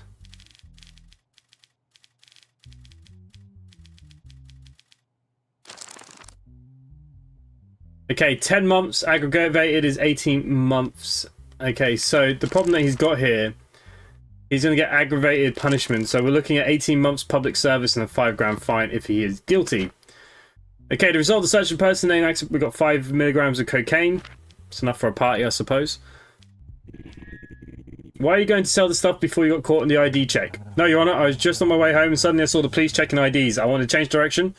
Okay, 10 months. Aggravated is 18 months. Okay, so the problem that he's got here, he's going to get aggravated punishment. So we're looking at 18 months public service and a $5,000 fine if he is guilty. Okay, the result of the search of the person named Axel, we got 5 milligrams of cocaine. It's enough for a party, I suppose. Why are you going to sell the stuff before you got caught in the ID check? No, Your Honour, I was just on my way home and suddenly I saw the police checking IDs. I wanted to change direction,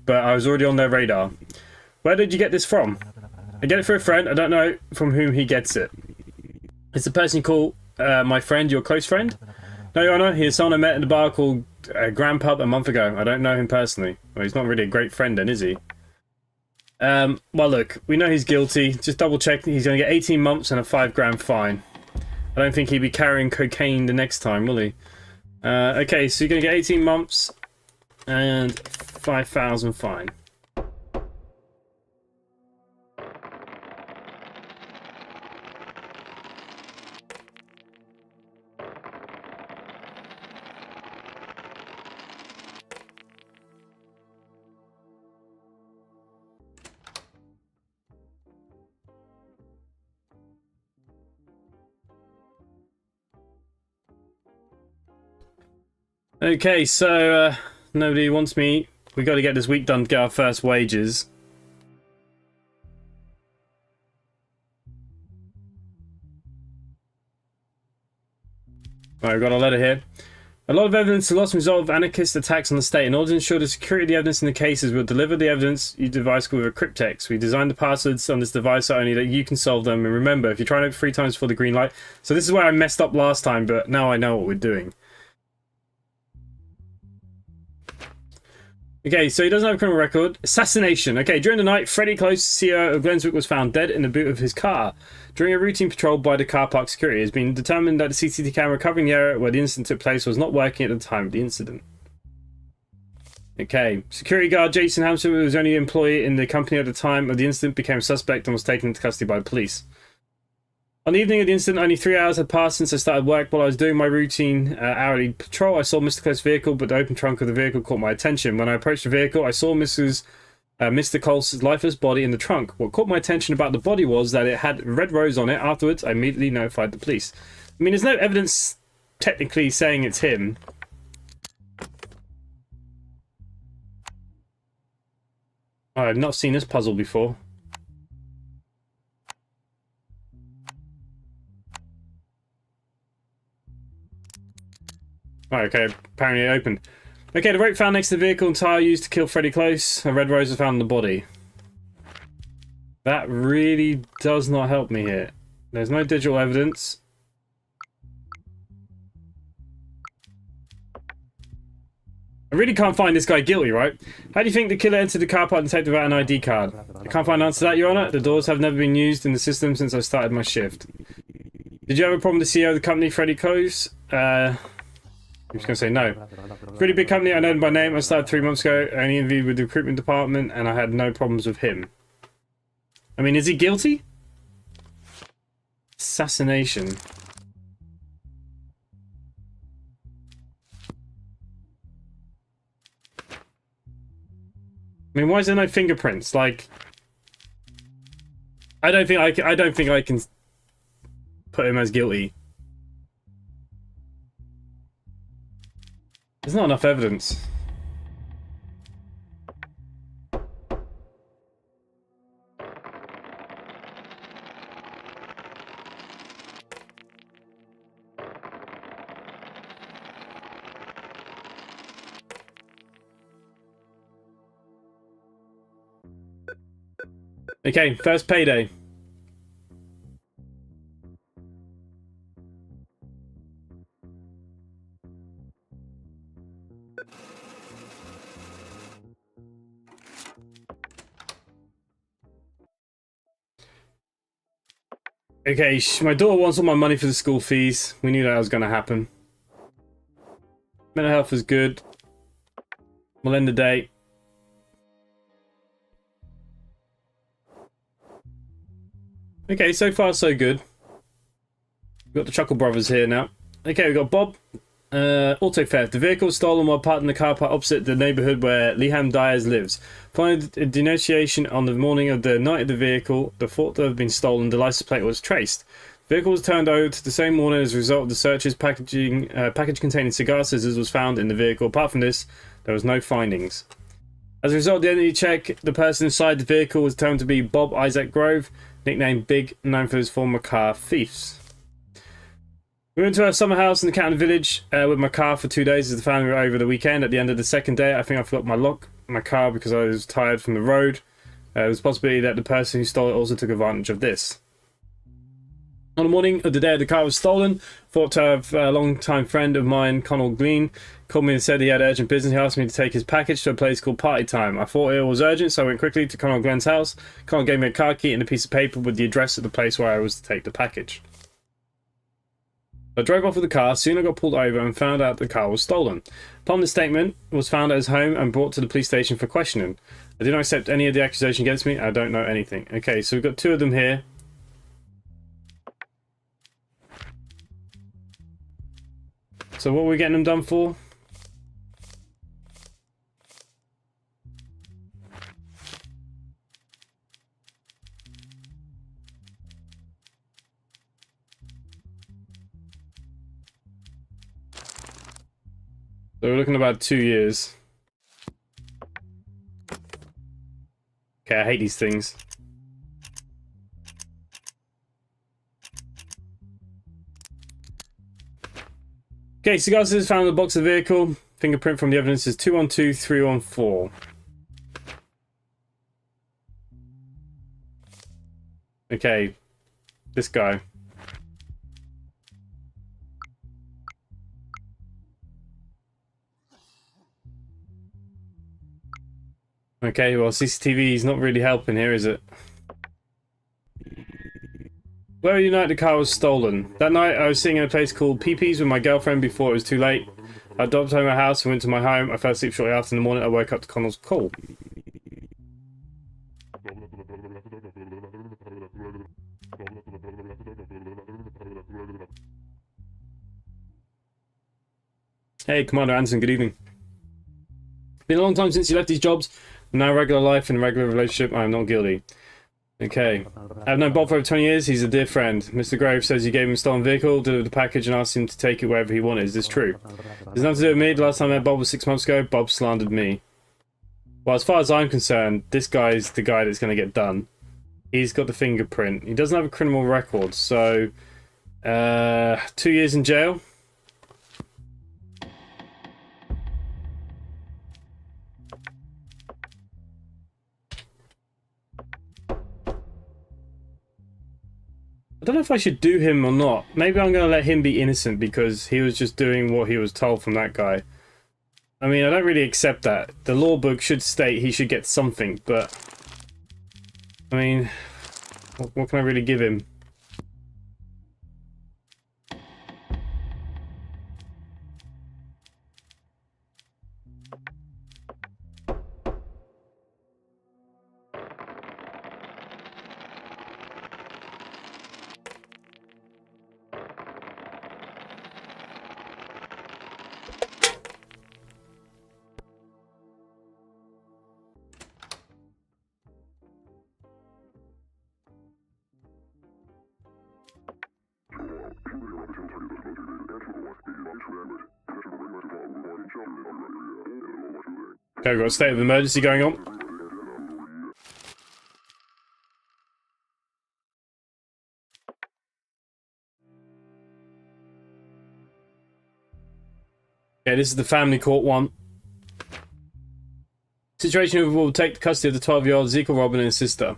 but I was already on their radar. Where did you get this from? I get it for a friend. I don't know from whom he gets it. It's the person you call my friend, your close friend? No, Your Honour, he is someone I met in the bar called Grand Pub a month ago. I don't know him personally. Well, he's not really a great friend then, is he? Well, look, we know he's guilty. Just double check. He's going to get 18 months and a $5,000 fine. I don't think he'd be carrying cocaine the next time, will he? Okay, so you're going to get 18 months and $5,000 fine. Okay, so nobody wants me. We got to get this week done to get our first wages. Alright, we've got a letter here. A lot of evidence is lost as a result of anarchist attacks on the state. In order to ensure the security of the evidence in the cases, we'll deliver the evidence you device with a cryptex. We designed the passwords on this device so only that you can solve them. And remember, if you're trying to 3 times for the green light. So this is where I messed up last time, but now I know what we're doing. Okay, so he doesn't have a criminal record. Assassination. Okay, during the night, Freddie Close, CEO of Glenswick, was found dead in the boot of his car. During a routine patrol by the car park security, it has been determined that the CCTV camera covering the area where the incident took place was not working at the time of the incident. Okay, security guard Jason Hampson, who was only an employee in the company at the time of the incident, became a suspect and was taken into custody by the police. On the evening of the incident, only 3 hours had passed since I started work. While I was doing my routine hourly patrol, I saw Mr. Cole's vehicle, but the open trunk of the vehicle caught my attention. When I approached the vehicle, I saw Mr. Cole's lifeless body in the trunk. What caught my attention about the body was that it had a red rose on it. Afterwards, I immediately notified the police. I mean, there's no evidence technically saying it's him. Oh, I've not seen this puzzle before. Oh, okay, apparently it opened. Okay, the rope found next to the vehicle and tire used to kill Freddy Close. A red rose was found in the body. That really does not help me here. There's no digital evidence. I really can't find this guy guilty, right? How do you think the killer entered the car park and detected without an ID card? I can't find an answer to that, Your Honour. The doors have never been used in the system since I started my shift. Did you have a problem with the CEO of the company, Freddy Close? I'm just going to say no. Pretty big company, I know him by name. I started 3 months ago. I only interviewed with the recruitment department and I had no problems with him. I mean, is he guilty? Assassination. I mean, why is there no fingerprints? Like, I don't think I can put him as guilty. There's not enough evidence. Okay, first payday. Okay, my daughter wants all my money for the school fees. We knew that was going to happen. Mental health is good. We'll end the day. Okay, so far so good. We've got the Chuckle Brothers here now. Okay, we've got Bob. Auto theft. The vehicle was stolen while parked in the car park opposite the neighbourhood where Liam Dyers lives. Following a denunciation on the morning of the night of the vehicle, the thought to have been stolen, the license plate was traced. The vehicle was turned over the same morning as a result of the searches. Package containing cigar scissors was found in the vehicle. Apart from this, there was no findings. As a result of the identity check, the person inside the vehicle was determined to be Bob Isaac Grove, nicknamed Big, known for his former car thieves. We went to our summer house in the Canton Village with my car for 2 days as the family were over the weekend. At the end of the second day, I think I forgot my car because I was tired from the road. There was a possibility that the person who stole it also took advantage of this. On the morning of the day the car was stolen, thought to have a long-time friend of mine, Connell Green, called me and said he had urgent business. He asked me to take his package to a place called Party Time. I thought it was urgent, so I went quickly to Connell Glenn's house. Connell gave me a car key and a piece of paper with the address of the place where I was to take the package. I drove off with the car. Soon I got pulled over and found out the car was stolen. Upon the statement, was found at his home and brought to the police station for questioning. I did not accept any of the accusation against me. I don't know anything. Okay, so we've got two of them here. So what are we getting them done for? So we're looking at about 2 years. Okay, I hate these things. Okay, cigar scissors found in the box of the vehicle. Fingerprint from the evidence is 212314. Okay, this guy. Okay, well, CCTV is not really helping here, is it? Where were you the night the car was stolen? That night, I was sitting in a place called Peepees with my girlfriend before it was too late. I dropped home at my house and went to my home. I fell asleep shortly after. In the morning, I woke up to Connell's call. Hey, Commander Anderson, good evening. Been a long time since you left these jobs. I'm now regular life in a regular relationship. I am not guilty. Okay. I've known Bob for over 20 years. He's a dear friend. Mr. Grove says you gave him a stolen vehicle, delivered the package, and asked him to take it wherever he wanted. Is this true? There's nothing to do with me. The last time I met Bob was 6 months ago. Bob slandered me. Well, as far as I'm concerned, this guy's the guy that's going to get done. He's got the fingerprint. He doesn't have a criminal record, so... 2 years in jail. I don't know if I should do him or not. Maybe I'm going to let him be innocent because he was just doing what he was told from that guy. I mean, I don't really accept that. The law book should state he should get something, but... I mean, what can I really give him? Okay, we've got a state of emergency going on. Okay, this is the family court one. Situation will take custody of the 12-year-old Ezekiel Robin and his sister.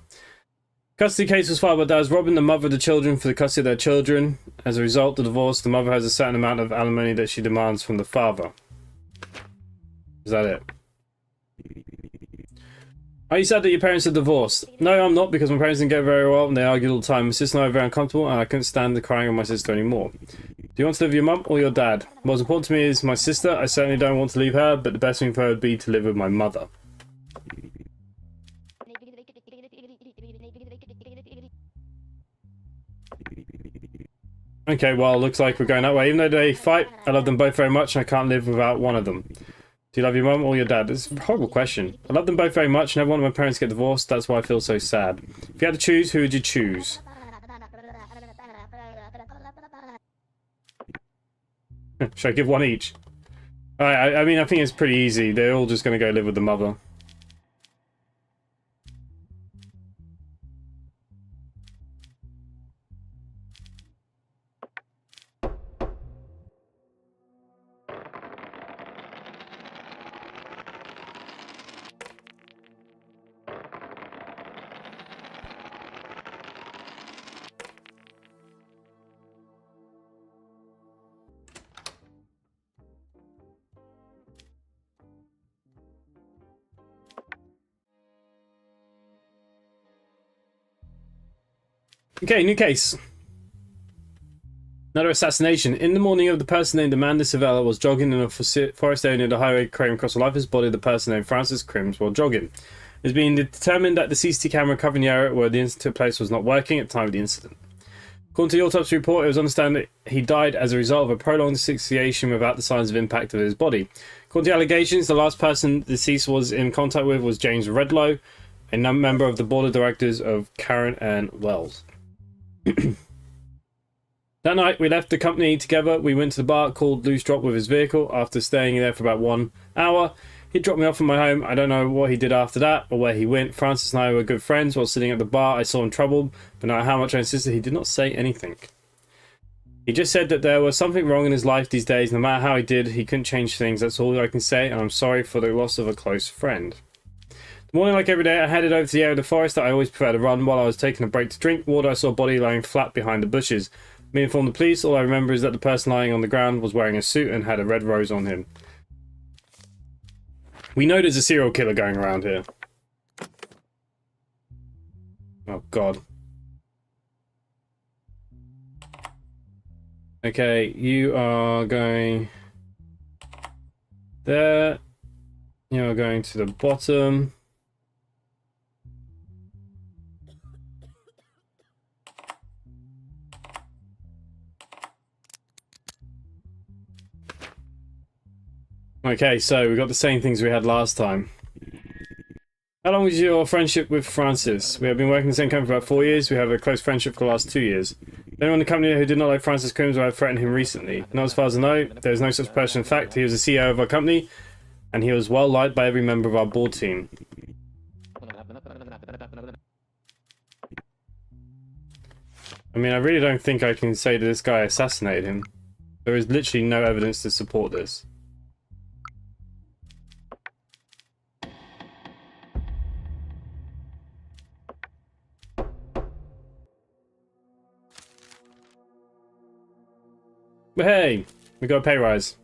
Custody case was filed by Daz Robin, the mother of the children, for the custody of their children. As a result of the divorce, the mother has a certain amount of alimony that she demands from the father. Is that it? Are you sad that your parents are divorced? No, I'm not, because my parents didn't get very well and they argued all the time. My sister and I were very uncomfortable and I couldn't stand the crying of my sister anymore. Do you want to live with your mum or your dad? What's important to me is my sister. I certainly don't want to leave her, but the best thing for her would be to live with my mother. Okay, well, looks like we're going that way. Even though they fight, I love them both very much and I can't live without one of them. Do you love your mum or your dad? It's a horrible question. I love them both very much. Never wanted my parents to get divorced. That's why I feel so sad. If you had to choose, who would you choose? Should I give one each? I mean, I think it's pretty easy. They're all just going to go live with the mother. Okay, new case. Another assassination. In the morning of the person named Amanda Savella was jogging in a forest area near the highway, came across the lifeless body of the person named Francis Crims while jogging. It's been determined that the CCTV camera covering the area where the incident took place was not working at the time of the incident. According to the autopsy report, it was understood that he died as a result of a prolonged asphyxiation without the signs of impact of his body. According to the allegations, the last person the deceased was in contact with was James Redlow, a member of the board of directors of Karen and Wells. That night, we left the company together. We went to the bar called Loose Drop with his vehicle. After staying there for about 1 hour, he dropped me off at my home. I don't know what he did after that or where he went. Francis and I were good friends. While sitting at the bar, I saw him troubled, but no matter how much I insisted, he did not say anything. He just said that there was something wrong in his life these days. No matter how he did, he couldn't change things. That's all I can say, and I'm sorry for the loss of a close friend. The morning, like every day, I headed over to the area of the forest that I always prefer to run. While I was taking a break to drink water, I saw a body lying flat behind the bushes. Me informed the police. All I remember is that the person lying on the ground was wearing a suit and had a red rose on him. We know there's a serial killer going around here. Oh, God. Okay, you are going there. You are going to the bottom. Okay, so we've got the same things we had last time. How long was your friendship with Francis? We have been working in the same company for about 4 years. We have a close friendship for the last 2 years. Anyone in the company who did not like Francis Coombs or have threatened him recently? Not as far as I know. There is no such person. In fact, he was the CEO of our company, and he was well liked by every member of our board team. I mean, I really don't think I can say that this guy assassinated him. There is literally no evidence to support this. But hey, we got a pay rise.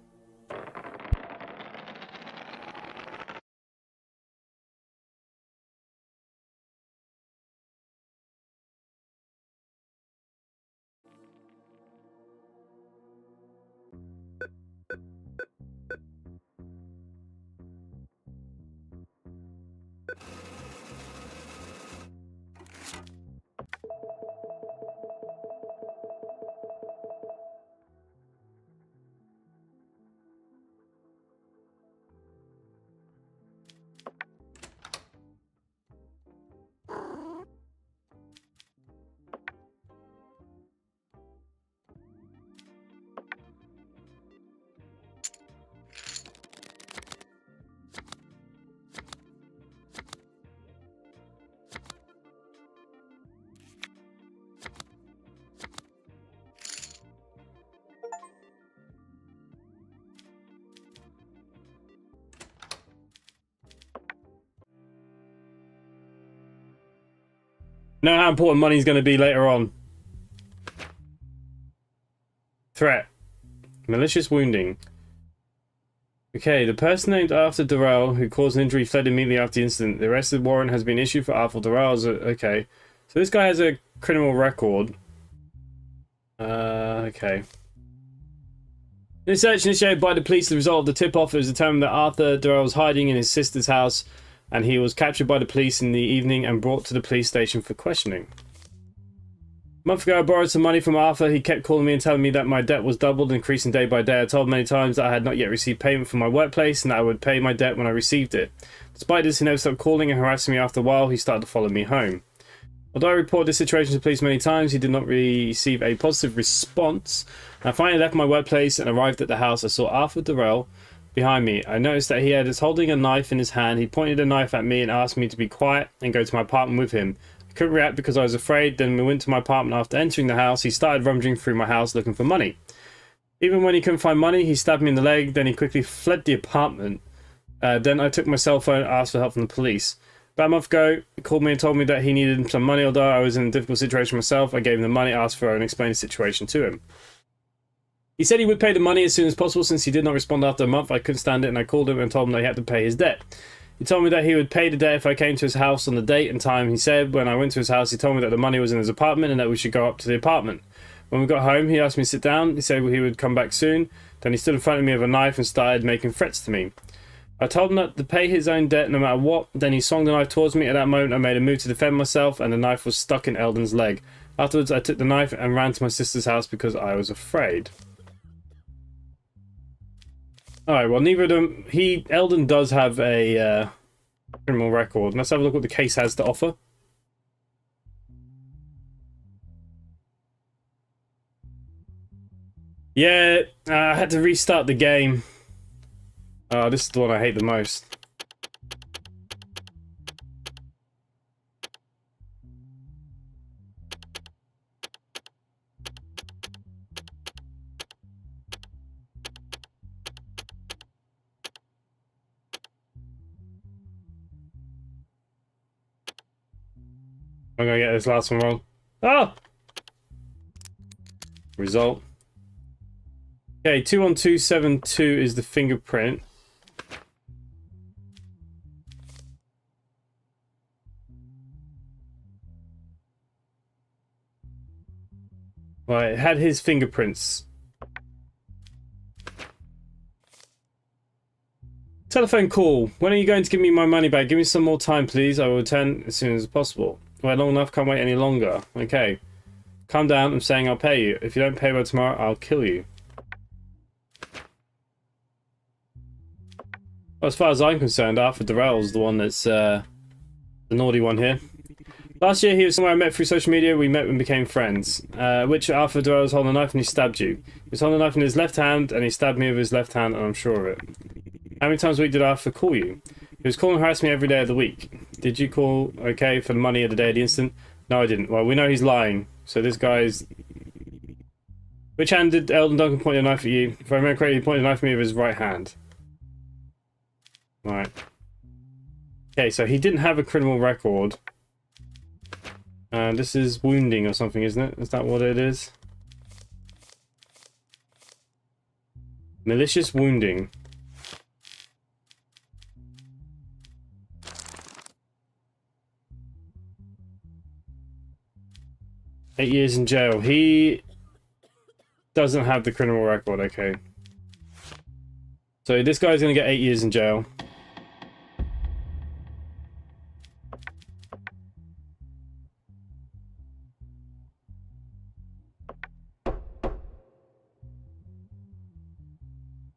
Know how important money's going to be later on. Threat. Malicious wounding. Okay, the person named Arthur Durrell who caused an injury fled immediately after the incident. The arrest warrant has been issued for Arthur Durrell. Okay, so this guy has a criminal record. Okay. In a search initiated by the police, the result of the tip-off, it was determined that Arthur Durrell was hiding in his sister's house, and he was captured by the police in the evening and brought to the police station for questioning. A month ago, I borrowed some money from Arthur. He kept calling me and telling me that my debt was doubled, increasing day by day. I told him many times that I had not yet received payment from my workplace and that I would pay my debt when I received it. Despite this, he never stopped calling and harassing me. After a while, he started to follow me home. Although I reported this situation to the police many times, he did not receive a positive response. I finally left my workplace and arrived at the house. I saw Arthur Durrell behind me. I noticed that he was holding a knife in his hand. He pointed a knife at me and asked me to be quiet and go to my apartment with him. I couldn't react because I was afraid. Then we went to my apartment. After entering the house, he started rummaging through my house looking for money. Even when he couldn't find money, he stabbed me in the leg. Then he quickly fled the apartment. Then I took my cell phone and asked for help from the police. About a month ago, he called me and told me that he needed some money. Although I was in a difficult situation myself, I gave him the money, asked for it, and explained the situation to him. He said he would pay the money as soon as possible. Since he did not respond after a month, I couldn't stand it, and I called him and told him that he had to pay his debt. He told me that he would pay the debt if I came to his house on the date and time he said. When I went to his house, he told me that the money was in his apartment and that we should go up to the apartment. When we got home, he asked me to sit down. He said he would come back soon. Then he stood in front of me with a knife and started making threats to me. I told him that to pay his own debt no matter what. Then he swung the knife towards me. At that moment, I made a move to defend myself, and the knife was stuck in Eldon's leg. Afterwards, I took the knife and ran to my sister's house because I was afraid. Alright, well, neither of them... Eldon does have a criminal record. Let's have a look what the case has to offer. Yeah, I had to restart the game. Oh, this is the one I hate the most. I'm gonna get this last one wrong. Oh! Result. Okay, 21272 is the fingerprint. Right, it had his fingerprints. Telephone call. When are you going to give me my money back? Give me some more time, please. I will return as soon as possible. Wait long enough, can't wait any longer. Okay. Calm down, I'm saying I'll pay you. If you don't pay by tomorrow, I'll kill you. Well, as far as I'm concerned, Arthur Durrell's the one that's The naughty one here. Last year, he was somewhere I met through social media. We met and became friends. Which Alpha do I was holding a knife and he stabbed you? He was holding a knife in his left hand and he stabbed me with his left hand, and I'm sure of it. How many times a week did Alpha call you? He was calling and harassing me every day of the week. Did you call okay for the money at the day of the incident? No, I didn't. Well, we know he's lying. So this guy's... Which hand did Eldon Duncan point a knife at you? If I remember correctly, he pointed a knife at me with his right hand. Right. Okay, so he didn't have a criminal record. This is wounding or something, isn't it? Is that what it is? Malicious wounding. Eight years in jail. He doesn't have the criminal record, okay. So this guy's gonna get 8 years in jail.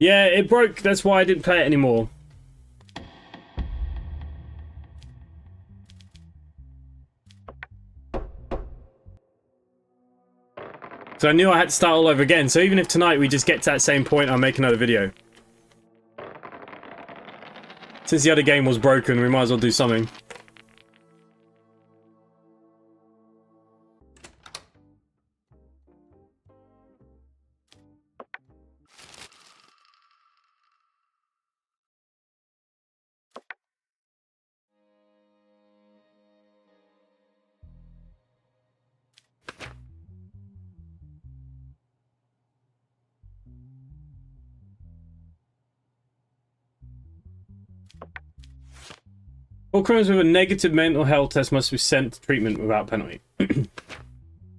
Yeah, it broke. That's why I didn't play it anymore. So I knew I had to start all over again. So even if tonight we just get to that same point, I'll make another video. Since the other game was broken, we might as well do something. All criminals with a negative mental health test must be sent to treatment without penalty.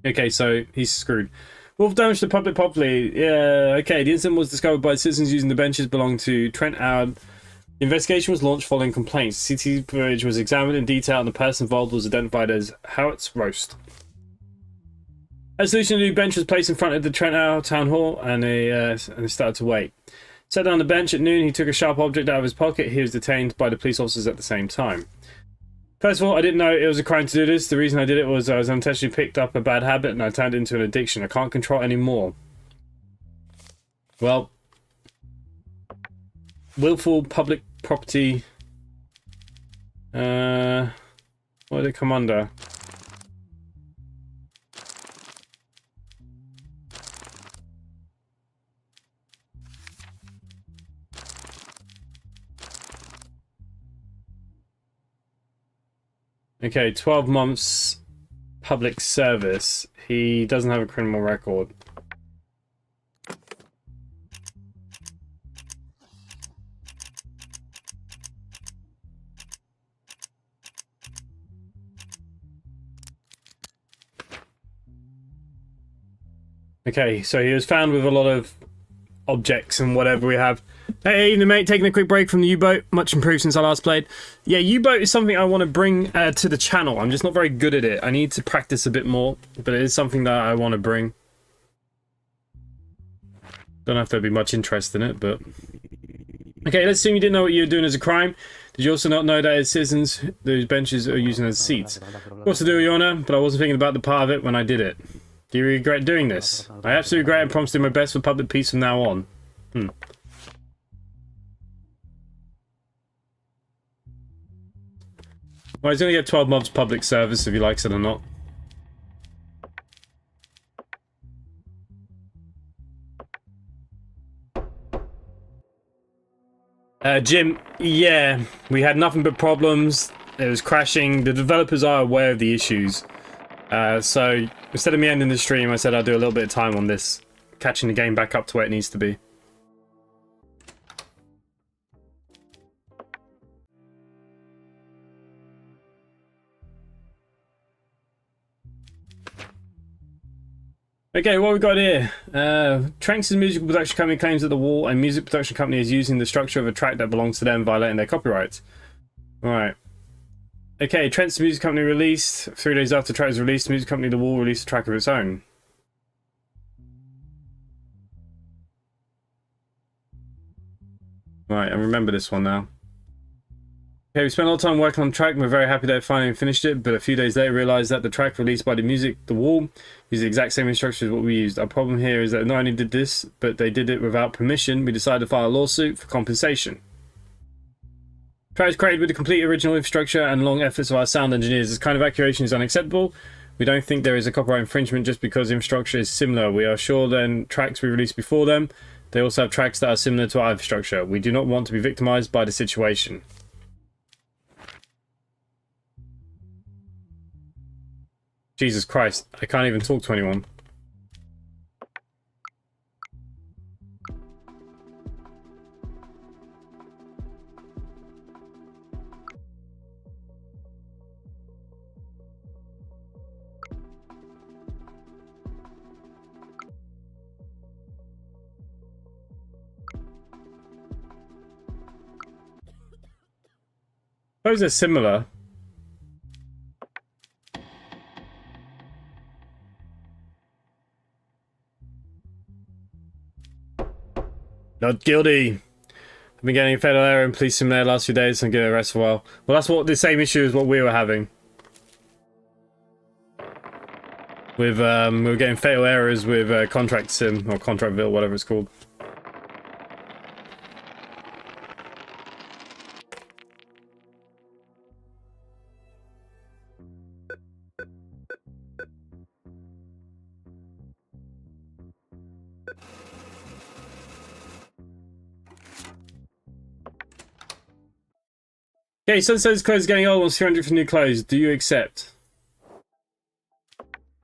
Okay, so he's screwed. Wolf damage to public property. Yeah, okay. The incident was discovered by citizens using the benches belonging to Trent Howard. The investigation was launched following complaints. CCTV footage was examined in detail and the person involved was identified as Howitt's Roast. A solution, a new bench was placed in front of the Trent Howard Town Hall and they started to wait. Sat down on the bench at noon, he took a sharp object out of his pocket. He was detained by the police officers at the same time. First of all, I didn't know it was a crime to do this. The reason I did it was I was unintentionally picked up a bad habit and I turned it into an addiction. I can't control it anymore. Well, willful public property. What did it come under? Okay, 12 months public service. He doesn't have a criminal record. Okay, so he was found with a lot of objects and whatever we have. Hey, evening mate, taking a quick break from the U-boat. Much improved since I last played. Yeah, U-boat is something I want to bring to the channel. I'm just not very good at it. I need to practice a bit more, but it is something that I want to bring. Don't know if there'll be much interest in it, but... Okay, let's assume you didn't know what you were doing as a crime. Did you also not know that as citizens, those benches are using as seats? Of course I do, Your Honour, but I wasn't thinking about the part of it when I did it. Do you regret doing this? I absolutely regret and promise to do my best for public peace from now on. Well, he's going to get 12 months public service if he likes it or not. Jim, yeah, we had nothing but problems. It was crashing. The developers are aware of the issues. So instead of me ending the stream, I said I'll do a little bit of time on this, catching the game back up to where it needs to be. Okay, what we got here? Tranks' musical production company claims that the wall and music production company is using the structure of a track that belongs to them, violating their copyright. Right. Okay, Trent's music company released. 3 days after the track was released, the music company The Wall released a track of its own. Right, I remember this one now. Okay, we spent a lot of time working on the track and we're very happy that we finally finished it, but a few days later realised that the track released by the music, The Wall, used the exact same instructions as what we used. Our problem here is that not only did this, but they did it without permission. We decided to file a lawsuit for compensation. The track is created with the complete original infrastructure and long efforts of our sound engineers. This kind of accusation is unacceptable. We don't think there is a copyright infringement just because the infrastructure is similar. We are sure that tracks we released before them, they also have tracks that are similar to our infrastructure. We do not want to be victimized by the situation. Jesus Christ, I can't even talk to anyone. Suppose they're similar. Not guilty. I've been getting a fatal error in police simulator the last few days, so I'm getting arrested for a while. Well, that's what the same issue as what we were having. With we were getting fatal errors with Contract Sim or ContractVille, whatever it's called. Okay, son says clothes getting old, wants 300 for new clothes. Do you accept?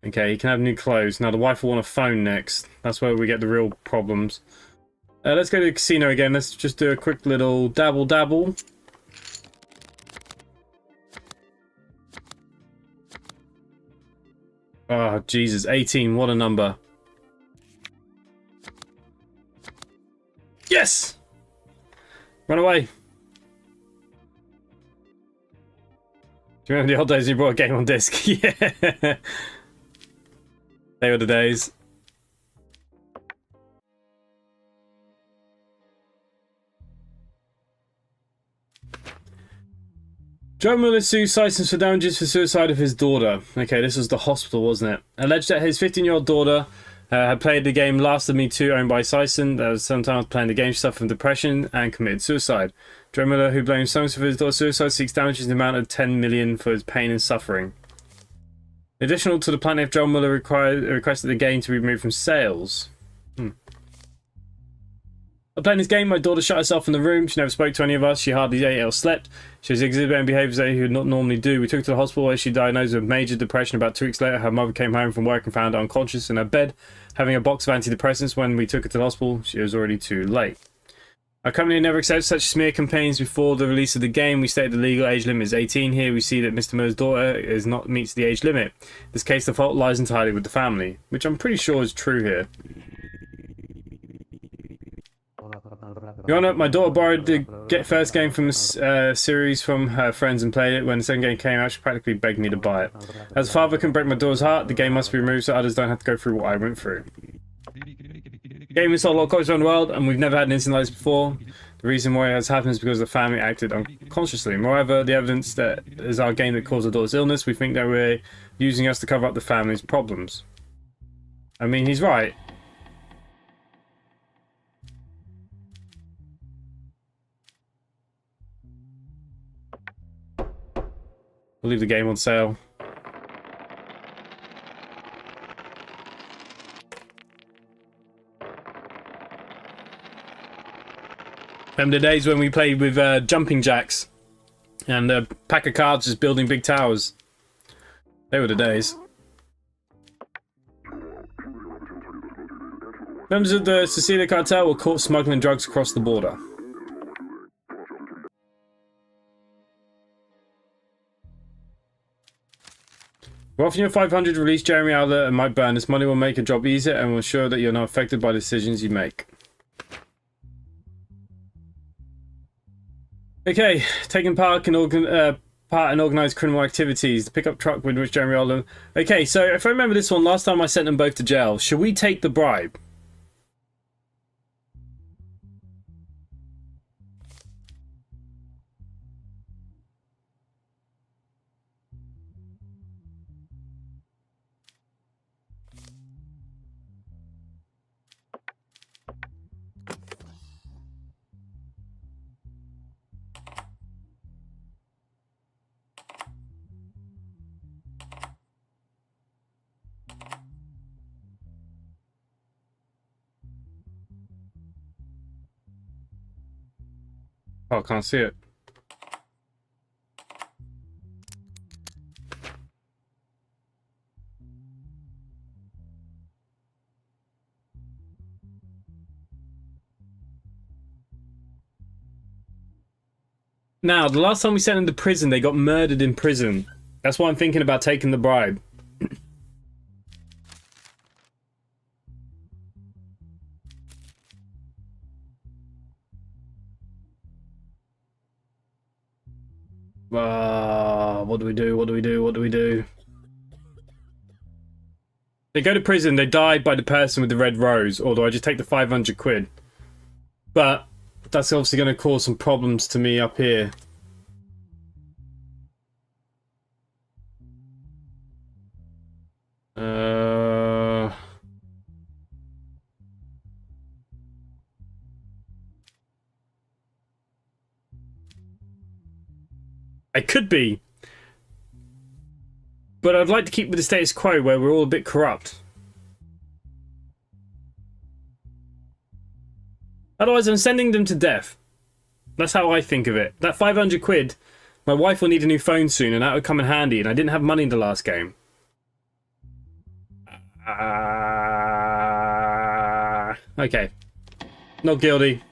Okay, you can have new clothes. Now the wife will want a phone next. That's where we get the real problems. Let's go to the casino again. Let's just do a quick little dabble. Oh, Jesus. 18, what a number. Yes! Run away. Do you remember the old days when you brought a game on disc? Yeah. They were the days. Joe Mueller sues Sisson for damages for suicide of his daughter. Okay, this was the hospital, wasn't it? Alleged that his 15-year-old daughter had played the game Last of Me 2 owned by Sisson. That was sometimes playing the game, she suffered from depression and committed suicide. Joe Mueller, who blames Sisson for his daughter's suicide, seeks damages in the amount of $10 million for his pain and suffering. Additional to the plaintiff, Joe Mueller requested the game to be removed from sales. While playing this game, my daughter shut herself in the room. She never spoke to any of us. She hardly ate or slept. She was exhibiting behaviours that she would not normally do. We took her to the hospital where she diagnosed with major depression. About 2 weeks later, her mother came home from work and found her unconscious in her bed, having a box of antidepressants. When we took her to the hospital, she was already too late. Our company never accepted such smear campaigns before the release of the game. We stated the legal age limit is 18. Here we see that Mr. Miller's daughter meets the age limit. In this case, the fault lies entirely with the family, which I'm pretty sure is true here. Your Honor, my daughter borrowed the first game from the series from her friends and played it. When the second game came out, she practically begged me to buy it. As a father, I couldn't break my daughter's heart. The game must be removed so others don't have to go through what I went through. The game has sold a lot of copies around the world, and we've never had an incident like this before. The reason why it has happened is because the family acted unconsciously. Moreover, the evidence that is our game that caused the daughter's illness, we think that we're using us to cover up the family's problems. I mean, he's right. We'll leave the game on sale. Remember the days when we played with jumping jacks and a pack of cards just building big towers? They were the days. Members of the Sicilia cartel were caught smuggling drugs across the border. We're offering you 500 release Jeremy Alder and Mike Byrne. This money will make your job easier and will ensure that you're not affected by decisions you make. Okay, taking part in organised criminal activities. The pickup truck with which Jeremy Alder... Okay, so if I remember this one, last time I sent them both to jail. Should we take the bribe? Oh, I can't see it. Now, the last time we sent them to prison, they got murdered in prison. That's why I'm thinking about taking the bribe. What do we do? What do we do? What do we do? They go to prison, they die by the person with the red rose, or do I just take the 500 quid? But that's obviously going to cause some problems to me up here. I could be. But I'd like to keep with the status quo where we're all a bit corrupt. Otherwise, I'm sending them to death. That's how I think of it. That 500 quid, my wife will need a new phone soon, and that would come in handy, and I didn't have money in the last game. Okay. Not guilty.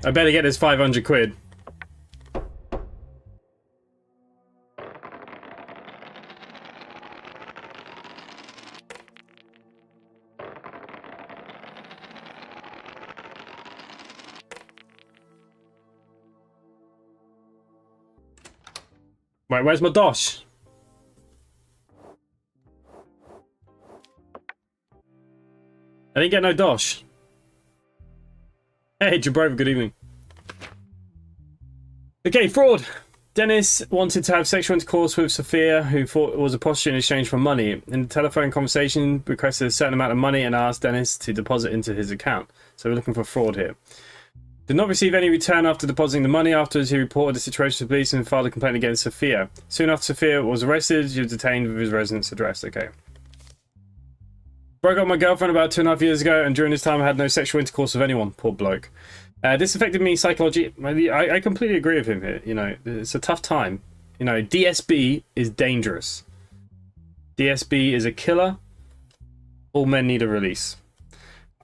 I better get this 500 quid. Right, where's my dosh? I didn't get no dosh. Hey, Jabrova, good evening. Okay, fraud. Dennis wanted to have sexual intercourse with Sophia, who thought it was a prostitute in exchange for money. In the telephone conversation, requested a certain amount of money and asked Dennis to deposit into his account. So we're looking for fraud here. Did not receive any return after depositing the money. Afterwards, he reported the situation to police and filed a complaint against Sophia. Soon after Sophia was arrested, he was detained with his residence address. Okay. Broke up with my girlfriend about 2.5 years ago, and during this time I had no sexual intercourse with anyone. Poor bloke. This affected me psychologically. I completely agree with him here. You know, it's a tough time. You know, DSB is dangerous. DSB is a killer. All men need a release.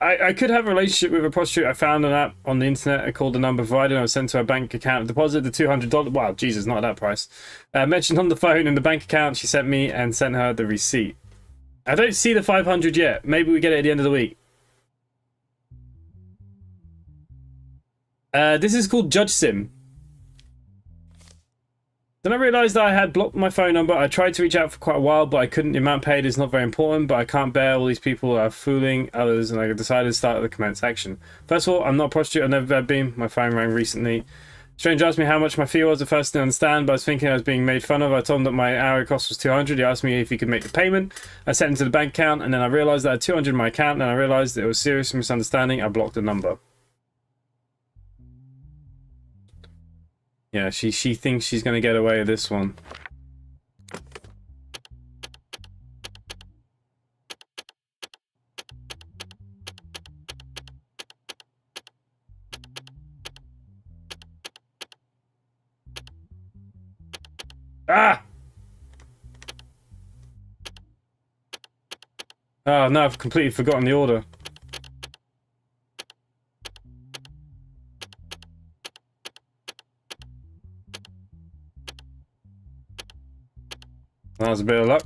I could have a relationship with a prostitute. I found an app on the internet. I called the number provided. I was sent to her bank account. Deposited the $200. Wow, Jesus, not at that price. Mentioned on the phone in the bank account she sent me, and sent her the receipt. I don't see the 500 yet. Maybe we get it at the end of the week. This is called Judge Sim. Then I realised that I had blocked my phone number. I tried to reach out for quite a while, but I couldn't. The amount paid is not very important, but I can't bear all these people are fooling others, and I decided to start the commence action. First of all, I'm not a prostitute. I've never been. My phone rang recently. Stranger asked me how much my fee was. At first I didn't understand, but I was thinking I was being made fun of. I told him that my hourly cost was 200. He asked me if he could make the payment. I sent him to the bank account, and then I realised that I had 200 in my account, and I realised it was a serious misunderstanding. I blocked the number. Yeah, she thinks she's going to get away with this one. Ah! Oh, no, I've completely forgotten the order. That was a bit of luck.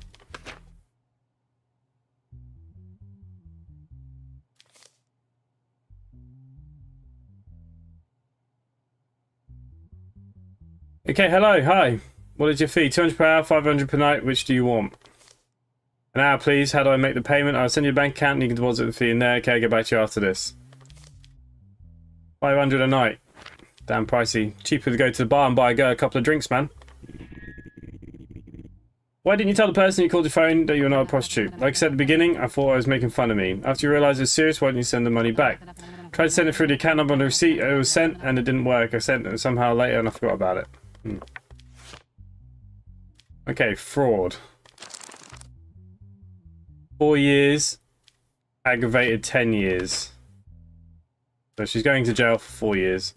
Okay, hello, hi. What is your fee? 200 per hour, 500 per night. Which do you want? An hour, please. How do I make the payment? I'll send you a bank account and you can deposit the fee in there. Okay, I'll get back to you after this. 500 a night. Damn pricey. Cheaper to go to the bar and buy a couple of drinks, man. Why didn't you tell the person you called your phone that you were not a prostitute? Like I said at the beginning, I thought I was making fun of me. After you realised it was serious, why didn't you send the money back? Tried to send it through the account number on the receipt. It was sent and it didn't work. I sent it somehow later and I forgot about it. Okay, fraud. 4 years. Aggravated 10 years. So she's going to jail for 4 years.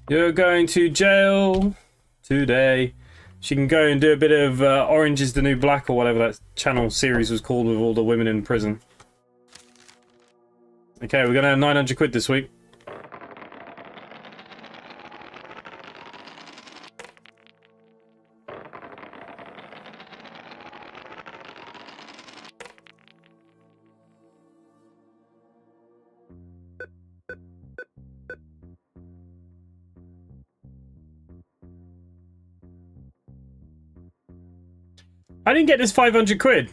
You're going to jail today. She can go and do a bit of Orange is the New Black or whatever that channel series was called with all the women in prison. Okay, we're gonna have 900 quid this week. I didn't get this 500 quid.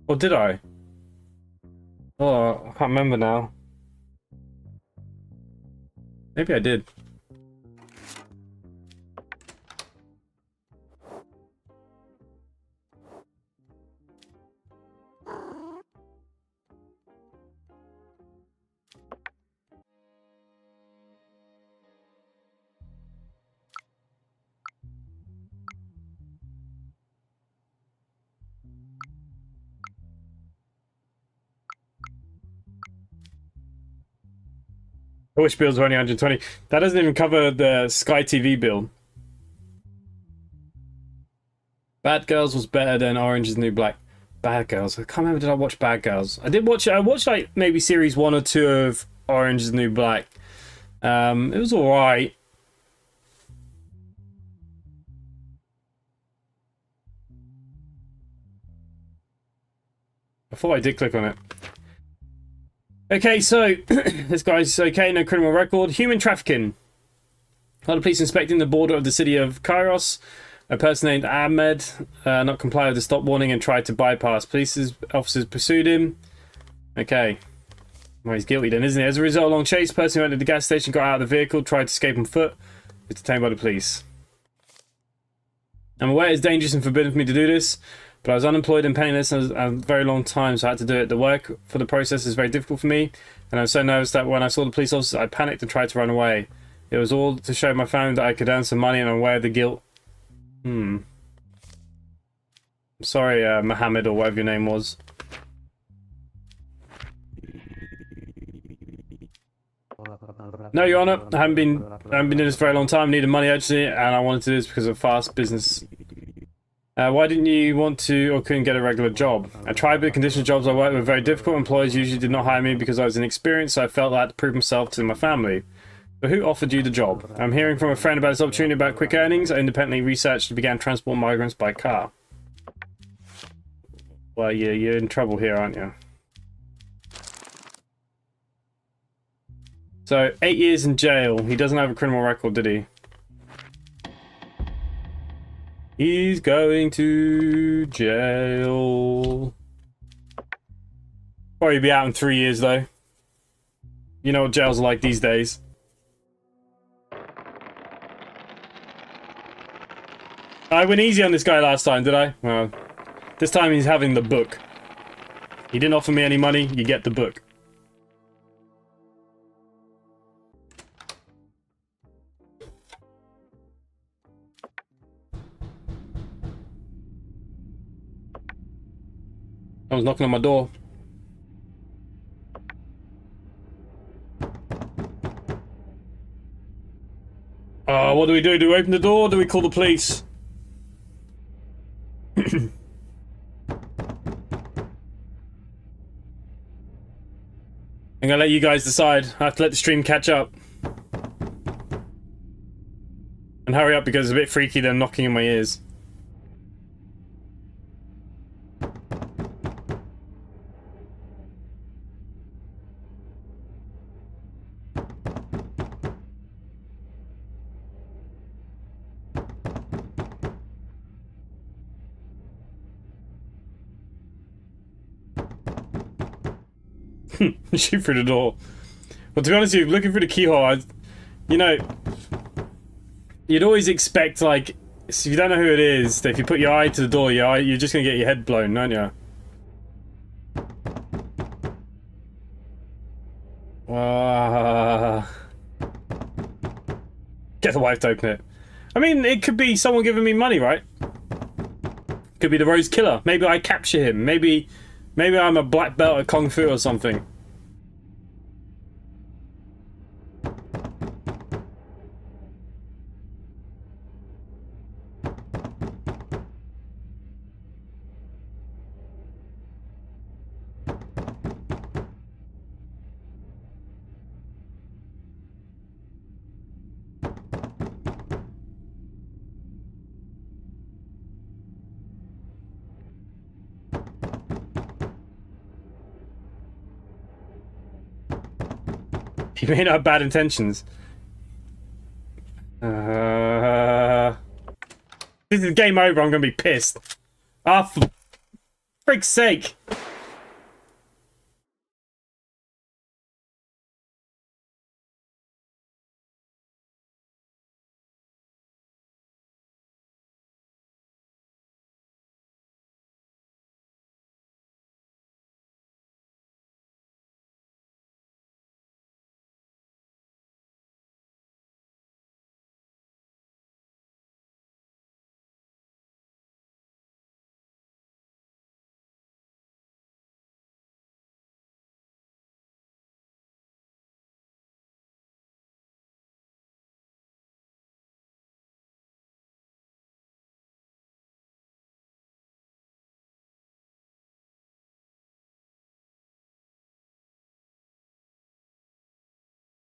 Or did I? Oh, I can't remember now. Maybe I did. I wish bills were only 120. That doesn't even cover the Sky TV bill. Bad Girls was better than Orange is the New Black. Bad Girls. I can't remember, did I watch Bad Girls? I did watch it. I watched like maybe series 1 or 2 of Orange is the New Black. It was alright. I thought I did click on it. Okay, so this guy's okay, no criminal record. Human trafficking. A lot of police inspecting the border of the city of Kairos. A person named Ahmed not complied with the stop warning and tried to bypass. Police officers pursued him. Okay. Well, he's guilty then, isn't he? As a result, a long chase. Person who entered the gas station, got out of the vehicle, tried to escape on foot. Was detained by the police. I'm aware it's dangerous and forbidden for me to do this, but I was unemployed and penniless a very long time, so I had to do it. The work for the process is very difficult for me, and I was so nervous that when I saw the police officers, I panicked and tried to run away. It was all to show my family that I could earn some money, and I'm aware of the guilt. I'm sorry, Mohammed, or whatever your name was. No, Your Honor, I haven't been doing this for a very long time. I needed money urgently, and I wanted to do this because of fast business. Why didn't you want to or couldn't get a regular job? I tried, but the conditions of jobs I worked were very difficult. Employers usually did not hire me because I was inexperienced, so I felt I had to prove myself to my family. But who offered you the job? I'm hearing from a friend about this opportunity about quick earnings. I independently researched and began transporting migrants by car. Well, you're in trouble here, aren't you? So, 8 years in jail. He doesn't have a criminal record, did he? He's going to jail. Probably be out in 3 years, though. You know what jails are like these days. I went easy on this guy last time, did I? Well, this time he's having the book. He didn't offer me any money, you get the book. Someone's knocking on my door. What do we do? Do we open the door or do we call the police? I'm gonna let you guys decide. I have to let the stream catch up. And hurry up because it's a bit freaky them knocking in my ears. Shoot through the door. Well, to be honest with you, looking through the keyhole, you know, you'd always expect, like, if you don't know who it is, that if you put your eye to the door, you're just gonna get your head blown, aren't you? Get the wife to open it. I mean, it could be someone giving me money, right? Could be the Rose Killer. Maybe I capture him. Maybe I'm a black belt at Kung Fu or something. He may not have bad intentions. This is game over, I'm gonna be pissed. Ah, for frick's sake.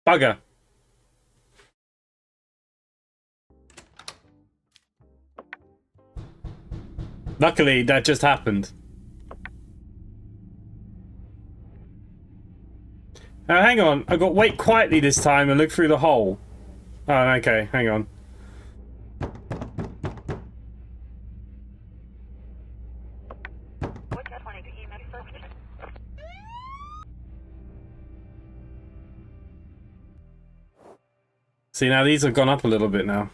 Bugger. Luckily, that just happened. Now, hang on. I got wait quietly this time and look through the hole. Oh, okay. Hang on. See, now these have gone up a little bit now.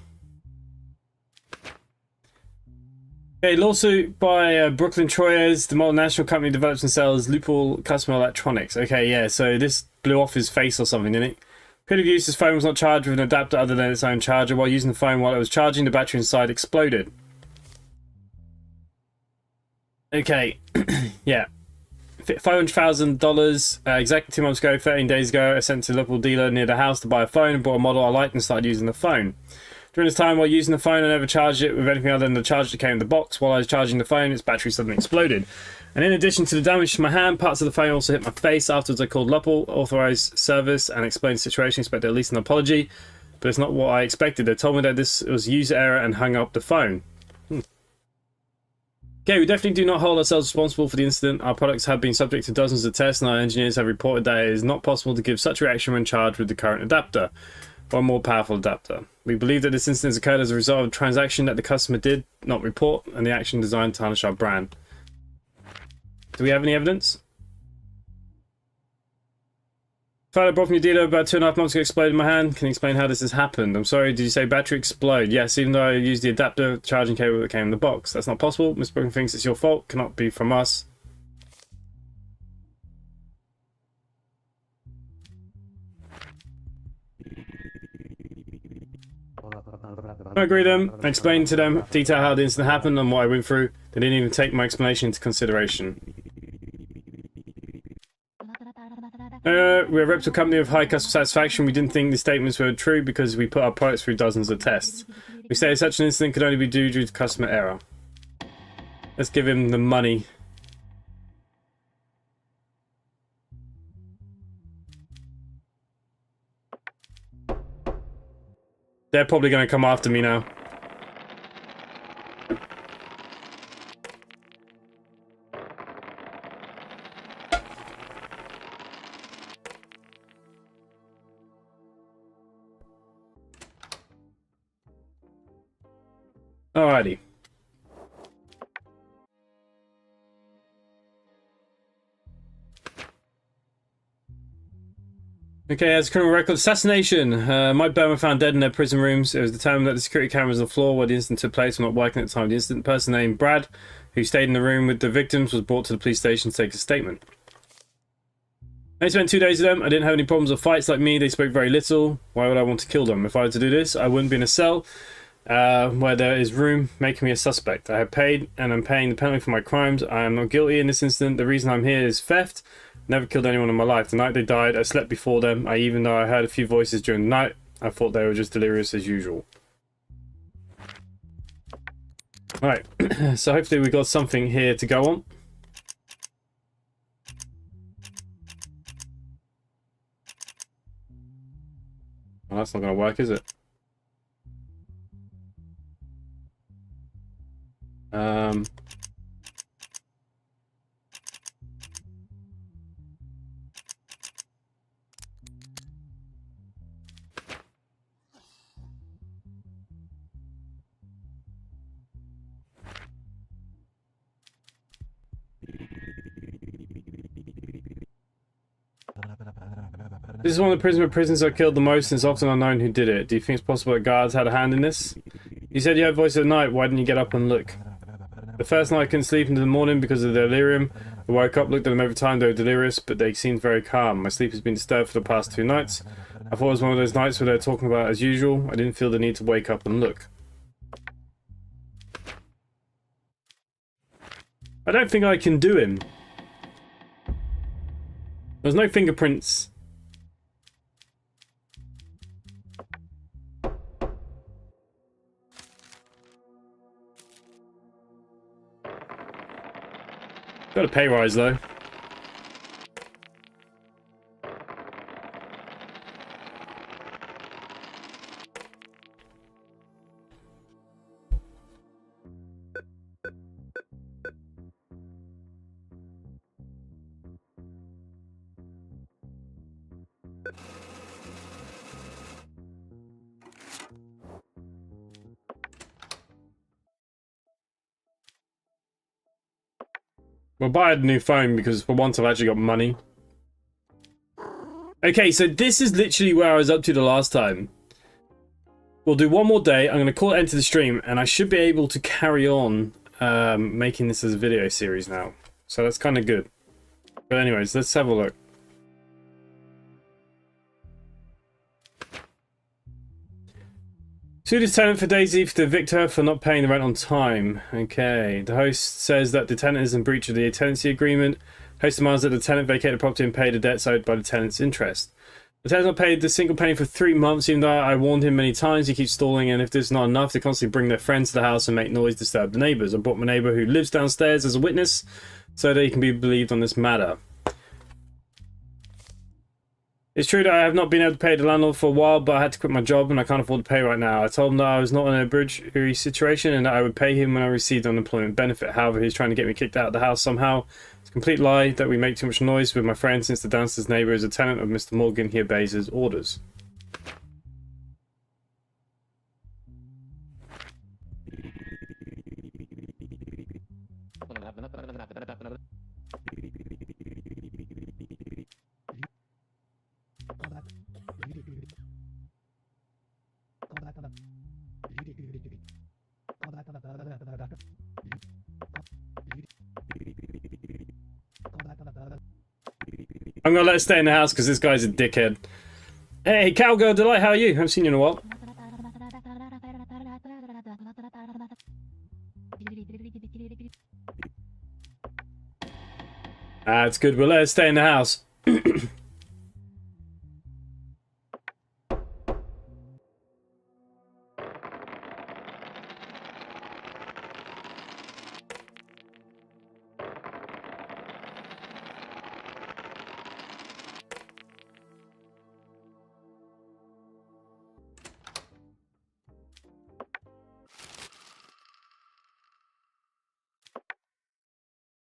Okay, lawsuit by Brooklyn Troyers. The multinational company develops and sells loophole customer electronics. Okay, yeah, so this blew off his face or something, didn't it? Could have used his phone was not charged with an adapter other than its own charger. While using the phone while it was charging, the battery inside exploded. Okay, yeah. $500,000 exactly 2 months ago, 13 days ago, I sent to a local dealer near the house to buy a phone and bought a model I liked and started using the phone. During this time, while using the phone, I never charged it with anything other than the charger that came in the box. While I was charging the phone, its battery suddenly exploded. And in addition to the damage to my hand, parts of the phone also hit my face. Afterwards, I called Luppel, authorized service, and explained the situation. Expected at least an apology, but it's not what I expected. They told me that this was user error and hung up the phone. Okay, we definitely do not hold ourselves responsible for the incident. Our products have been subject to dozens of tests, and our engineers have reported that it is not possible to give such a reaction when charged with the current adapter, or a more powerful adapter. We believe that this incident has occurred as a result of a transaction that the customer did not report, and the action designed to tarnish our brand. Do we have any evidence? Phone I bought from your dealer about 2.5 months ago exploded in my hand. Can you explain how this has happened? I'm sorry, did you say battery explode? Yes, even though I used the adapter charging cable that came in the box. That's not possible. Miss Brooklyn thinks it's your fault. Cannot be from us. I agree with them. I explained to them detail how the incident happened and what I went through. They didn't even take my explanation into consideration. We're a reputable company of high customer satisfaction. We didn't think the statements were true because we put our products through dozens of tests. We say such an incident could only be due to customer error. Let's give him the money. They're probably going to come after me now. Alrighty. Okay, as a criminal record, assassination. Mike Berman found dead in their prison rooms. It was determined that the security cameras on the floor where the incident took place were not working at the time of the incident. A person named Brad, who stayed in the room with the victims, was brought to the police station to take a statement. I spent 2 days with them. I didn't have any problems or fights like me. They spoke very little. Why would I want to kill them? If I were to do this, I wouldn't be in a cell where there is room, making me a suspect. I have paid and I'm paying the penalty for my crimes. I am not guilty in this incident. The reason I'm here is theft. Never killed anyone in my life. The night they died, I slept before them. Even though I heard a few voices during the night, I thought they were just delirious as usual. Right, so hopefully we got something here to go on. Well, that's not going to work, is it? This is one of the prisons I killed the most, and it's often unknown who did it. Do you think it's possible that guards had a hand in this? You said you had voice at night. Why didn't you get up and look? The first night I couldn't sleep into the morning because of the delirium. I woke up, looked at them every time. They were delirious, but they seemed very calm. My sleep has been disturbed for the past 2 nights. I thought it was one of those nights where they're talking about it as usual. I didn't feel the need to wake up and look. I don't think I can do him. There's no fingerprints. Got a pay rise though. We'll buy a new phone because for once I've actually got money. Okay, so this is literally where I was up to the last time. We'll do one more day. I'm going to call it end to the stream, and I should be able to carry on making this as a video series now. So that's kind of good. But anyways, let's have a look. Sued his tenant for Daisy to evict her for not paying the rent on time. Okay. The host says that the tenant is in breach of the tenancy agreement. Host demands that the tenant vacate the property and pay the debts owed by the tenant's interest. The tenant not paid the single penny for 3 months, even though I warned him many times. He keeps stalling, and if this is not enough, they constantly bring their friends to the house and make noise to disturb the neighbours. I brought my neighbour who lives downstairs as a witness so that he can be believed on this matter. It's true that I have not been able to pay the landlord for a while, but I had to quit my job and I can't afford to pay right now. I told him that I was not in a bridge situation and that I would pay him when I received unemployment benefit. However, he's trying to get me kicked out of the house somehow. It's a complete lie that we make too much noise with my friend since the downstairs neighbour is a tenant of Mr. Morgan. He obeys his orders. I'm gonna let it stay in the house because this guy's a dickhead. Hey, Cowgirl Delight, how are you? Haven't seen you in a while. It's good. We'll let it stay in the house.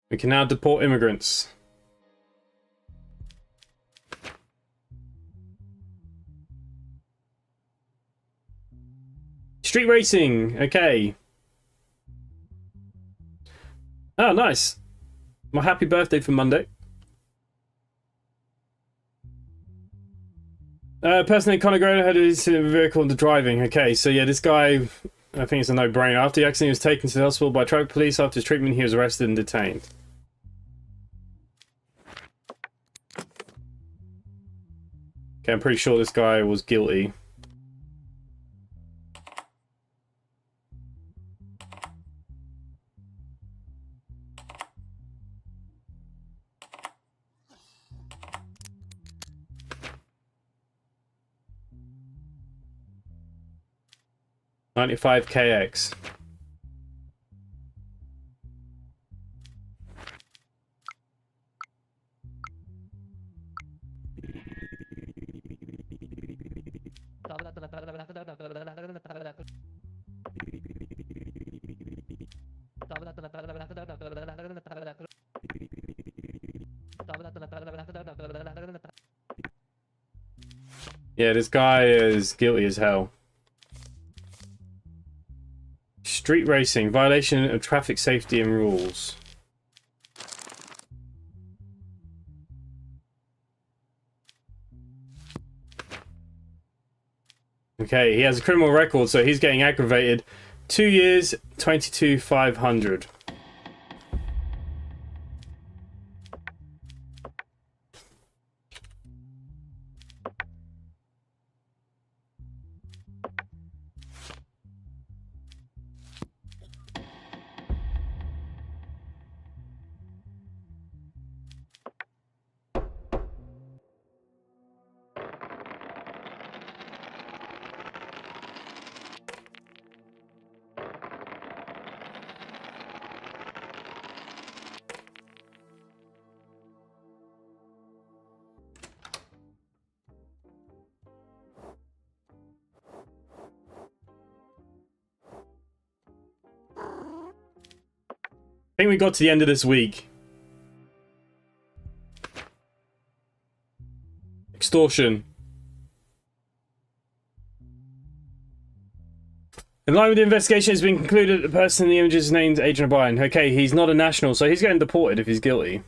We can now deport immigrants. Street racing, okay. Oh, nice. My happy birthday for Monday. Person named Conor Groner had his vehicle into driving. Okay, so yeah, this guy, I think it's a no-brainer. After the accident, he was taken to the hospital by traffic police. After his treatment, he was arrested and detained. Okay, I'm pretty sure this guy was guilty. $95KX. Yeah, this guy is guilty as hell. Street racing, violation of traffic safety and rules. Okay, he has a criminal record, so he's getting aggravated. 2 years, 22,500. I think we got to the end of this week. Extortion. In line with the investigation, it's been concluded that the person in the images is named Agent O'Brien. Okay, he's not a national, so he's getting deported if he's guilty.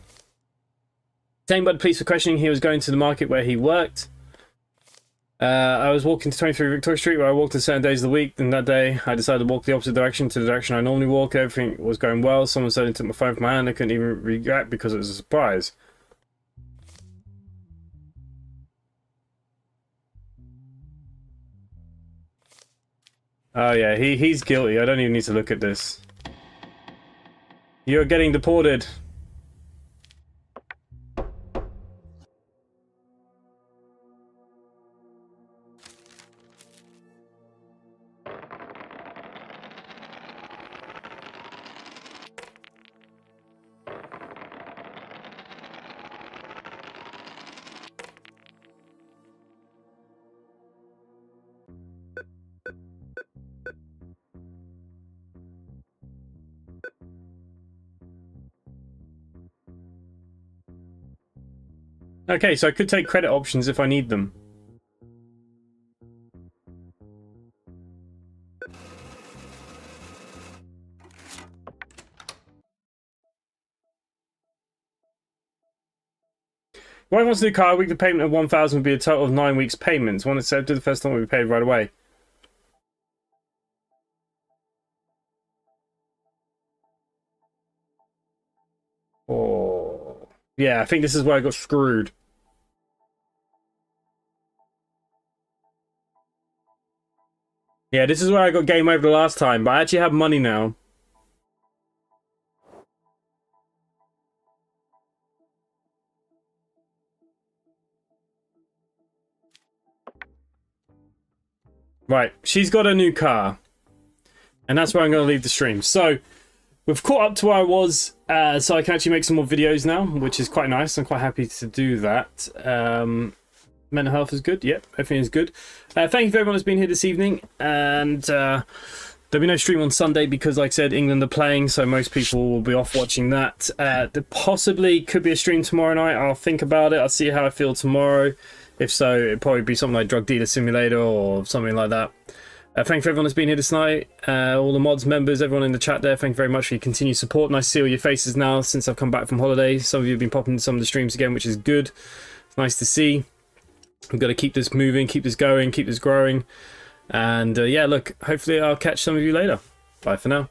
Detained by the police for questioning, he was going to the market where he worked. I was walking to 23 Victoria Street, where I walked on certain days of the week, and that day I decided to walk the opposite direction to the direction I normally walk. Everything was going well. Someone suddenly took my phone from my hand. I couldn't even react because it was a surprise. Oh yeah, he's guilty. I don't even need to look at this. You're getting deported. Okay, so I could take credit options if I need them. Why wants to do car? A weekly payment of 1,000 would be a total of 9 weeks' payments. One accepted, the first time will be paid right away. Oh, yeah, I think this is where I got screwed. Yeah, this is where I got game over the last time, but I actually have money now. Right, she's got a new car. And that's where I'm going to leave the stream. So, we've caught up to where I was, so I can actually make some more videos now, which is quite nice. I'm quite happy to do that. Mental health is good. Yep, everything is good. Thank you for everyone that's been here this evening. And there'll be no stream on Sunday because, like I said, England are playing, so most people will be off watching that. There possibly could be a stream tomorrow night. I'll think about it. I'll see how I feel tomorrow. If so, it'll probably be something like Drug Dealer Simulator or something like that. Thank you for everyone that's been here this night. All the mods, members, everyone in the chat there, thank you very much for your continued support. Nice to see all your faces now since I've come back from holiday. Some of you have been popping into some of the streams again, which is good. It's nice to see. We've got to keep this moving, keep this going, keep this growing. And yeah, look, hopefully I'll catch some of you later. Bye for now.